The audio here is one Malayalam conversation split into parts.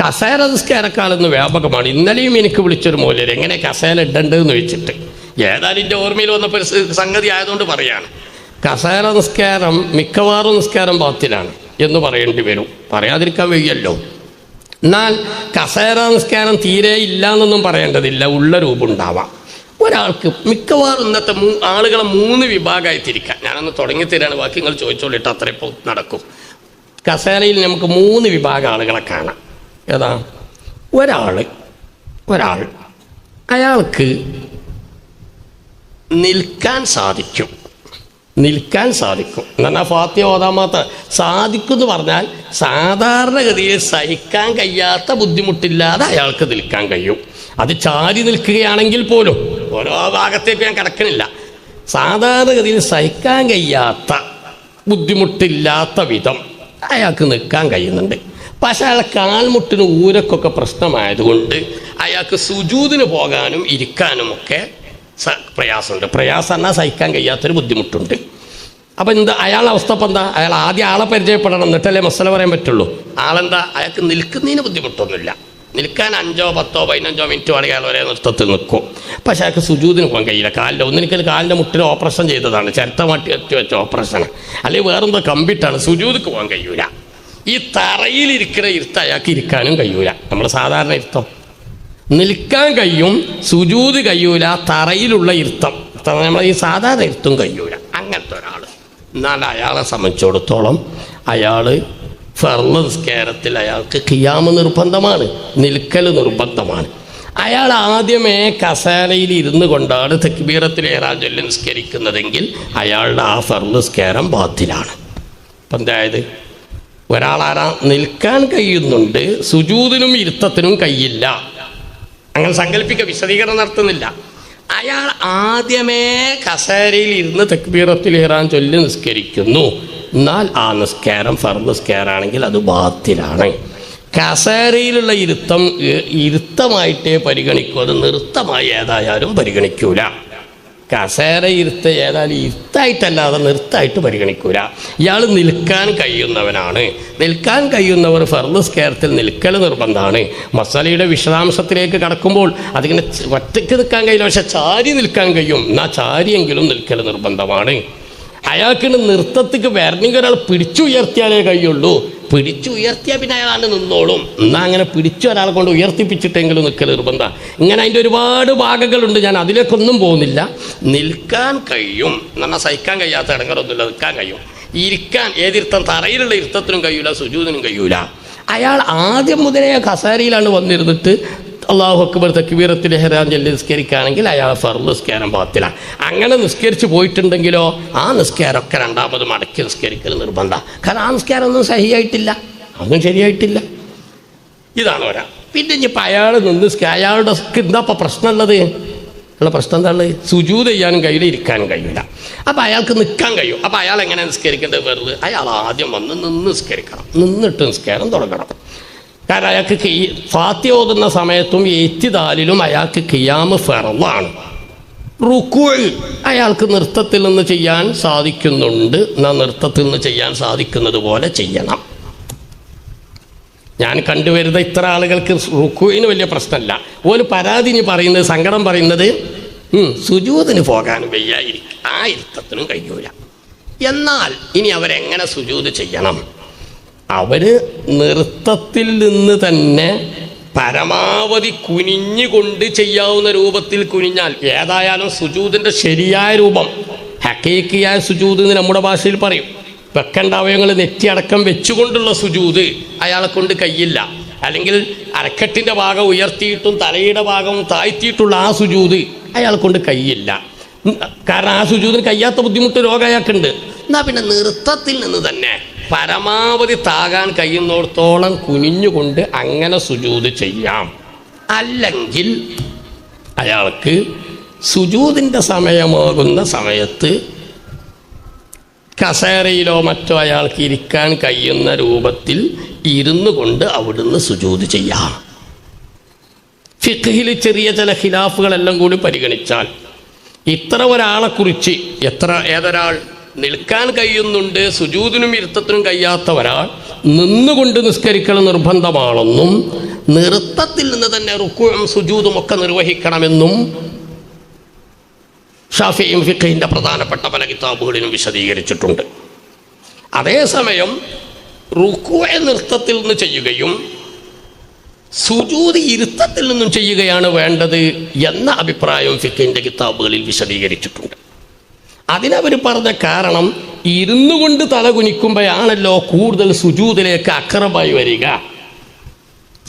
കസേര നിസ്കാരക്കാളെന്ന് വ്യാപകമാണ്. ഇന്നലെയും എനിക്ക് വിളിച്ചൊരു മൂല്യർ എങ്ങനെ കസേര ഇടണ്ടെന്ന് വെച്ചിട്ട്, ഏതായാലും എൻ്റെ ഓർമ്മയിൽ വന്നപ്പോൾ സംഗതി ആയതുകൊണ്ട് പറയാണ്. കസേര നിസ്കാരം മിക്കവാറും നിസ്കാരം ബാത്തിലാണ് എന്ന് പറയേണ്ടി വരും, പറയാതിരിക്കാൻ വയ്യല്ലോ. എന്നാൽ കസേര നിസ്കാരം തീരെ ഇല്ല എന്നൊന്നും പറയേണ്ടതില്ല, ഉള്ള രൂപം ഉണ്ടാവാം. ഒരാൾക്ക് മിക്കവാറും ഇന്നത്തെ ആളുകളെ 3 വിഭാഗമായി തിരിക്കാം. ഞാനൊന്ന് തുടങ്ങിത്തരാണ്, ബാക്കി നിങ്ങൾ ചോദിച്ചോളിട്ട് അത്ര ഇപ്പോൾ നടക്കും. കസേരയിൽ നമുക്ക് 3 വിഭാഗം ആളുകളെ കാണാം. ഏതാ? ഒരാൾ അയാൾക്ക് നിൽക്കാൻ സാധിക്കും എന്നാൽ ഫാത്തിഹ ഓതാൻ മാത്രം സാധിക്കും എന്ന് പറഞ്ഞാൽ സാധാരണഗതിയിൽ സഹിക്കാൻ കഴിയാത്ത ബുദ്ധിമുട്ടില്ലാതെ അയാൾക്ക് നിൽക്കാൻ കഴിയും. അത് ചാരി നിൽക്കുകയാണെങ്കിൽ പോലും, ഓരോ ഭാഗത്തേക്ക് ഞാൻ കിടക്കണില്ല, സാധാരണഗതിയിൽ സഹിക്കാൻ കഴിയാത്ത ബുദ്ധിമുട്ടില്ലാത്ത വിധം അയാൾക്ക് നിൽക്കാൻ കഴിയുന്നുണ്ട്. പക്ഷേ അയാളെ കാൽമുട്ടിന് ഊരക്കൊക്കെ പ്രശ്നമായതുകൊണ്ട് അയാൾക്ക് സുജൂദിന് പോകാനും ഇരിക്കാനുമൊക്കെ പ്രയാസമുണ്ട്. പ്രയാസം എന്നാൽ സഹിക്കാൻ കഴിയാത്തൊരു ബുദ്ധിമുട്ടുണ്ട്. അപ്പം എന്താ അയാളുടെ അവസ്ഥ ഇപ്പം എന്താ? അയാൾ ആദ്യം ആളെ പരിചയപ്പെടണം, എന്നിട്ടല്ലേ മസല പറയാൻ പറ്റുള്ളൂ. ആളെന്താ? അയാൾക്ക് നിൽക്കുന്നതിന് ബുദ്ധിമുട്ടൊന്നുമില്ല. നിൽക്കാൻ 5, 10, 15 മിനിറ്റ് വേണമെങ്കിൽ അയാൾ ഒരേ നൃത്തത്തിൽ നിൽക്കും. പക്ഷേ അയാൾക്ക് സുജൂദിന് പോകാൻ കഴിയില്ല. ഒന്നിനിക്കൽ കാലിൻ്റെ മുട്ടിൽ ഓപ്പറേഷൻ ചെയ്തതാണ്, ചിരട്ട മാറ്റി വെച്ച ഓപ്പറേഷൻ, അല്ലെങ്കിൽ വേറെന്തോ കമ്പിട്ടാണ്, സുജൂദിക്ക് പോകാൻ കഴിയൂല. ഈ തറയിലിരിക്കുന്ന ഇരുത്തം അയാൾക്ക് ഇരിക്കാനും കഴിയൂല. നമ്മൾ സാധാരണ ഇരുത്തം നിൽക്കാൻ കഴിയും, സുജൂദ് കഴിയൂല. തറയിലുള്ള ഇരുത്തം നമ്മൾ ഈ സാധാരണ ഇരുത്തും കഴിയൂല. അങ്ങനത്തെ ഒരാൾ. എന്നാൽ അയാളെ സംബന്ധിച്ചിടത്തോളം അയാൾ ഫർള് നിസ്കാരത്തിൽ അയാൾക്ക് ഖിയാമ് നിർബന്ധമാണ്, നിൽക്കൽ നിർബന്ധമാണ്. അയാൾ ആദ്യമേ കസേരയിൽ ഇരുന്ന് കൊണ്ടാണ് തക്ബീറത്തുൽ ഇഹ്റാം ചൊല്ലി നിസ്കരിക്കുന്നതെങ്കിൽ അയാളുടെ ആ ഫർള് നിസ്കാരം ബാത്തിലാണ്. അപ്പം എന്തായത്? ഒരാളാരാ നിൽക്കാൻ കഴിയുന്നുണ്ട്, സുജൂദിനും ഇരുത്തത്തിനും കഴിയില്ല, അങ്ങനെ സങ്കല്പിക്കുക, വിശദീകരണം നടത്തുന്നില്ല. അയാൾ ആദ്യമേ കസേരയിൽ ഇരുന്ന് തക്ബീറത്തുൽ ഇഹ്റാം ചൊല്ലി നിസ്കരിക്കുന്നു, എന്നാൽ ആ നിസ്കാരം ഫർള് നിസ്കാരമാണെങ്കിൽ അത് ബാത്തിലാണ്. കസേരയിലുള്ള ഇരുത്തമായിട്ടേ പരിഗണിക്കൂ, അത് നൃത്തമായി ഏതായാലും പരിഗണിക്കൂല. കസേര ഇരുത്ത് ഏതായാലും ഇരുത്തായിട്ടല്ലാതെ നൃത്തമായിട്ട് പരിഗണിക്കൂല. ഇയാൾ നിൽക്കാൻ കഴിയുന്നവനാണ്. നിൽക്കാൻ കഴിയുന്നവർ ഫർള് നിസ്കാരത്തിൽ നിൽക്കൽ നിർബന്ധമാണ്. മസലയുടെ വിശദാംശത്തിലേക്ക് കടക്കുമ്പോൾ അതിങ്ങനെ ഒറ്റയ്ക്ക് നിൽക്കാൻ കഴിയില്ല, പക്ഷെ ചാരി നിൽക്കാൻ കഴിയും. എന്നാൽ ചാരിയെങ്കിലും നിൽക്കൽ നിർബന്ധമാണ്. അയാൾക്ക് നൃത്തത്തിക്ക് വരണമെങ്കിൽ ഒരാൾ പിടിച്ചുയർത്തിയാലേ കഴിയുള്ളൂ. പിടിച്ചുയർത്തിയാൽ പിന്നെ അയാളാണ്ട് നിന്നോളും. എന്നാൽ അങ്ങനെ പിടിച്ചു ഒരാളെ കൊണ്ട് ഉയർത്തിപ്പിച്ചിട്ടെങ്കിലും നിൽക്കൽ നിർബന്ധം. ഇങ്ങനെ അതിൻ്റെ ഒരുപാട് ഭാഗങ്ങളുണ്ട്, ഞാൻ അതിലേക്കൊന്നും പോകുന്നില്ല. നിൽക്കാൻ കഴിയും എന്നാൽ സഹിക്കാൻ കഴിയാത്ത ഇടങ്ങളൊന്നുമില്ല, നിൽക്കാൻ കഴിയും. ഇരിക്കാൻ ഏതിരുത്തം, തറയിലുള്ള ഇരുത്തത്തിനും കഴിയൂല, സുജൂദിനും കഴിയൂല. അയാൾ ആദ്യം മുതലേ കസേരയിലാണ് വന്നിരുന്നിട്ട് അല്ലാഹു അക്ബർ തക്ബീറത്തുൽ ഇഹ്റാം ചൊല്ലി നിസ്കരിക്കുകയാണെങ്കിൽ അയാൾ ഫർള് നിസ്കാരം ബാത്തിലാണ്. അങ്ങനെ നിസ്കരിച്ച് പോയിട്ടുണ്ടെങ്കിലോ ആ നിസ്കാരമൊക്കെ രണ്ടാമത് മടക്കി നിസ്കരിക്കൽ നിർബന്ധം. കാരണം ആ നിസ്കാരം ഒന്നും സഹിയായിട്ടില്ല, അതൊന്നും ശരിയായിട്ടില്ല. ഇതാണ് ഒരാൾ. പിന്നെ ഇനിയിപ്പോൾ അയാൾ നിന്ന് അയാളുടെ എന്താ ഇപ്പം പ്രശ്നമുള്ളത്? ഉള്ള പ്രശ്നം എന്താ ഉള്ളത്? സുജൂദ് ചെയ്യാനും കഴിയില്ല, ഇരിക്കാനും കഴിയില്ല. അപ്പോൾ അയാൾക്ക് നിൽക്കാൻ കഴിയും. അപ്പോൾ അയാൾ എങ്ങനെ നിസ്കരിക്കേണ്ടത്? വെറുതെ അയാൾ ആദ്യം വന്ന് നിന്ന് നിസ്കരിക്കണം, നിന്നിട്ട് നിസ്കാരം തുടങ്ങണം. കാരണം അയാൾക്ക് ഫാത്തിഹ ഓതുന്ന സമയത്തും ഇഅ്തിദാലിലും അയാൾക്ക് ഖിയാമ് ഫർളാണ്. റുക്കൂഅ് അയാൾക്ക് നൃത്തത്തിൽ നിന്ന് ചെയ്യാൻ സാധിക്കുന്നുണ്ട്, എന്നാൽ നൃത്തത്തിൽ നിന്ന് ചെയ്യാൻ സാധിക്കുന്നത് പോലെ ചെയ്യണം. ഞാൻ കണ്ടുവരുന്ന ഇത്ര ആളുകൾക്ക് റുക്കൂഇന് വലിയ പ്രശ്നമല്ല. ഒരു പരാതി പറയുന്നത്, സങ്കടം പറയുന്നത് സുജൂദിന് പോകാനും വയ്യായിരിക്കും, ആ ഇരുത്തത്തിനും കഴിയൂല. എന്നാൽ ഇനി അവരെങ്ങനെ സുജൂദ് ചെയ്യണം? അവർ നൃത്തത്തിൽ നിന്ന് തന്നെ പരമാവധി കുനിഞ്ഞുകൊണ്ട് ചെയ്യാവുന്ന രൂപത്തിൽ കുനിഞ്ഞാൽ, ഏതായാലും സുജൂദിൻ്റെ ശരിയായ രൂപം ഹഖീഖിയായ സുജൂദ് എന്ന് നമ്മുടെ ഭാഷയിൽ പറയും. വെക്കേണ്ട അവയവങ്ങൾ നെറ്റിയടക്കം വെച്ചുകൊണ്ടുള്ള സുജൂദ് അയാളെ കൊണ്ട് കഴിയില്ല. അല്ലെങ്കിൽ അരക്കെട്ടിൻ്റെ ഭാഗം ഉയർത്തിയിട്ടും തലയുടെ ഭാഗം താഴ്ത്തിയിട്ടുള്ള ആ സുജൂദ് അയാളെ കൊണ്ട് കഴിയില്ല. കാരണം ആ സുജൂദിന് കഴിയാത്ത ബുദ്ധിമുട്ട് രോഗം അയാൾക്കുണ്ട്. എന്നാൽ പിന്നെ നൃത്തത്തിൽ നിന്ന് തന്നെ പരമാവധി താകാൻ കഴിയുന്നിടത്തോളം കുനിഞ്ഞുകൊണ്ട് അങ്ങനെ സുജൂദ് ചെയ്യാം. അല്ലെങ്കിൽ അയാൾക്ക് സുജൂദിൻ്റെ സമയമാകുന്ന സമയത്ത് കസേരയിലോ മറ്റോ അയാൾക്ക് ഇരിക്കാൻ കഴിയുന്ന രൂപത്തിൽ ഇരുന്നു കൊണ്ട് അവിടുന്ന് സുജൂദ് ചെയ്യാം. ഫിഖ്ഹിൽ ചെറിയ ചില ഖിലാഫുകളെല്ലാം കൂടി പരിഗണിച്ചാൽ ഇത്ര ഒരാളെക്കുറിച്ച് ഏതൊരാൾ നിൽക്കാൻ കഴിയുന്നുണ്ട്, സുജൂദിനും ഇരുത്തത്തിനും കഴിയാത്ത ഒരാൾ നിന്നുകൊണ്ട് നിസ്കരിക്കൽ നിർബന്ധമാണെന്നും നൃത്തത്തിൽ നിന്ന് തന്നെ റുക്കുഉം സുജൂദും ഒക്കെ നിർവഹിക്കണമെന്നും ഷാഫിഈ ഫിഖ്ഹിന്റെ പ്രധാനപ്പെട്ട പല കിതാബുകളിലും വിശദീകരിച്ചിട്ടുണ്ട്. അതേസമയം റുക്കുഅ് നൃത്തത്തിൽ നിന്ന് ചെയ്യുകയും സുജൂദ് ഇരുത്തത്തിൽ നിന്നും ചെയ്യുകയാണ് വേണ്ടത് എന്ന അഭിപ്രായം ഫിഖ്ഹിന്റെ കിതാബുകളിൽ വിശദീകരിച്ചിട്ടുണ്ട്. അതിനവർ പറഞ്ഞ കാരണം, ഇരുന്നു കൊണ്ട് തല കുനിക്കുമ്പോഴാണല്ലോ കൂടുതൽ സുജൂദിലേക്ക് അക്രമായി വരിക.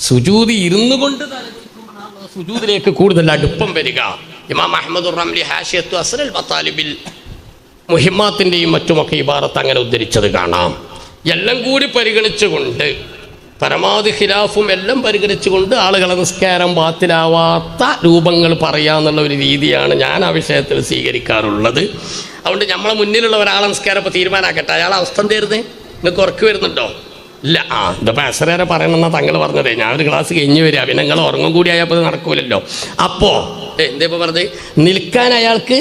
സുജൂദ് ഇരുന്നു കൊണ്ട് തല കുനിക്കുമ്പോഴാണ് സുജൂദിലേക്ക് കൂടുതൽ അടുപ്പം വരിക. ഇമാം അഹ്മദുർ റംലി ഹാഷിയത്തു അസ്നൽ മത്താലിബിൽ മുഹിമ്മാത്തിൻ്റെയും മറ്റുമൊക്കെ ഇബാറത്ത് അങ്ങനെ ഉദ്ധരിച്ചത് കാണാം. എല്ലാം കൂടി പരിഗണിച്ചുകൊണ്ട്, പരമാവധി ഖിലാഫും എല്ലാം പരിഗണിച്ചുകൊണ്ട് ആളുകളെ നിസ്കാരം ബാത്തിലാവാത്ത രൂപങ്ങൾ പറയാന്നുള്ള ഒരു രീതിയാണ് ഞാൻ ആ വിഷയത്തിൽ സ്വീകരിക്കാറുള്ളത്. അതുകൊണ്ട് നമ്മളെ മുന്നിലുള്ള ഒരാളെ നിസ്കാരം ഇപ്പോൾ തീരുമാനമാക്കട്ടെ. അയാളെ അവസ്ഥ എന്തായിരുന്നേ? നിങ്ങൾക്ക് ഉറക്ക് വരുന്നുണ്ടോ? ഇല്ല. ഇതിപ്പോൾ അസറേരെ പറയണമെന്നാണ് തങ്ങൾ പറഞ്ഞതേ. ഞാനൊരു ക്ലാസ് കഴിഞ്ഞ് വരിക, പിന്നെ നിങ്ങൾ ഉറങ്ങും കൂടി ആയപ്പോൾ നടക്കൂലല്ലോ. അപ്പോൾ എന്താ പറഞ്ഞത്? നിൽക്കാൻ അയാൾക്ക്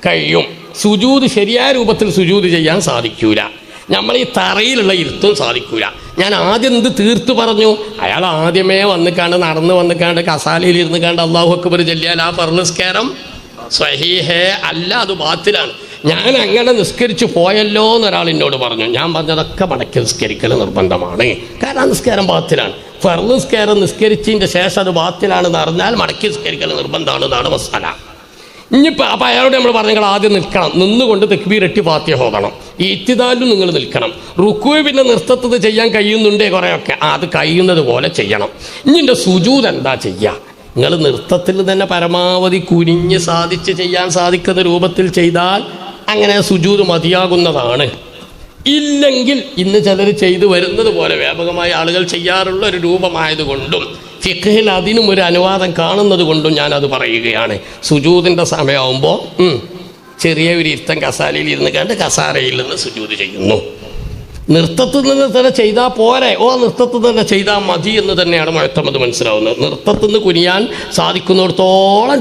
കഴിയും, സുജൂദ് ശരിയായ രൂപത്തിൽ സുജൂദ് ചെയ്യാൻ സാധിക്കൂല, നമ്മൾ ഈ തറയിലുള്ള ഇരുത്തും സാധിക്കൂല. ഞാൻ ആദ്യം എന്ത് തീർത്തു പറഞ്ഞു? അയാൾ ആദ്യമേ വന്നിക്കാണ്ട് നടന്ന് വന്നിക്കാണ്ട് കസാലയിൽ ഇരുന്ന് കാണ്ട് അല്ലാഹു അക്ബർ ചൊല്ലിയാൽ ആ ഫർള് നിസ്കാരം സ്വഹീഹേ അല്ല, അത് ബാത്തിലാണ്. ഞാൻ അങ്ങനെ നിസ്കരിച്ച് പോയല്ലോ എന്നൊരാൾ എന്നോട് പറഞ്ഞു. ഞാൻ പറഞ്ഞതൊക്കെ മടക്കി നിസ്കരിക്കൽ നിർബന്ധമാണ്, കാരണം നിസ്കാരം ബാത്തിലാണ്. ഫർള് നിസ്കാരം നിസ്കരിച്ചതിൻ്റെ ശേഷം അത് ബാത്തിലാണെന്ന് അറിഞ്ഞാൽ മടക്കി നിസ്കരിക്കൽ നിർബന്ധമാണ് എന്നാണ് മസാല. ഇനിയിപ്പോൾ അപ്പോൾ അയാളോട് നമ്മൾ പറഞ്ഞു, നിങ്ങൾ ആദ്യം നിൽക്കണം, നിന്നുകൊണ്ട് തക്ബീർ എട്ടി ഫാത്തിഹ ഓതണം, ഈ ഇത്തിദാലിലും നിങ്ങൾ നിൽക്കണം, റുക്കുഅ് പിന്നെ നൃത്തത്തിൽ ചെയ്യാൻ കഴിയുന്നുണ്ടേ കുറേയൊക്കെ, അത് കഴിയുന്നത് പോലെ ചെയ്യണം. ഇനി എൻ്റെ സുജൂദ് എന്താ ചെയ്യുക? നിങ്ങൾ നൃത്തത്തിൽ തന്നെ പരമാവധി കുനിഞ്ഞ് സാധിച്ച് ചെയ്യാൻ സാധിക്കുന്ന രൂപത്തിൽ ചെയ്താൽ അങ്ങനെ സുജൂദ് മതിയാകുന്നതാണ്. ഇല്ലെങ്കിൽ ഇന്ന് ചിലർ ചെയ്തു വരുന്നത് പോലെ വ്യാപകമായി ആളുകൾ ചെയ്യാറുള്ള ഒരു രൂപമായതുകൊണ്ടും ഫിഖ്ഹിൽ അതിനും ഒരു അനുവാദം കാണുന്നത് കൊണ്ടും ഞാനത് പറയുകയാണ്. സുജൂദിൻ്റെ സമയമാകുമ്പോൾ ചെറിയ ഒരു ഇരുത്തം കസാലയിൽ ഇരുന്ന് കണ്ട് കസാരയിൽ നിന്ന് സുജൂദ് ചെയ്യുന്നു. നൃത്തത്തിൽ നിന്ന് തന്നെ ചെയ്താൽ പോരെ, നൃത്തത്തിൽ തന്നെ ചെയ്താൽ മതി എന്ന് തന്നെയാണ് മുഅത്തമദ് മനസ്സിലാവുന്നത്. നൃത്തത്തിൽ നിന്ന് കുനിയാൻ സാധിക്കുന്നിടത്തോളം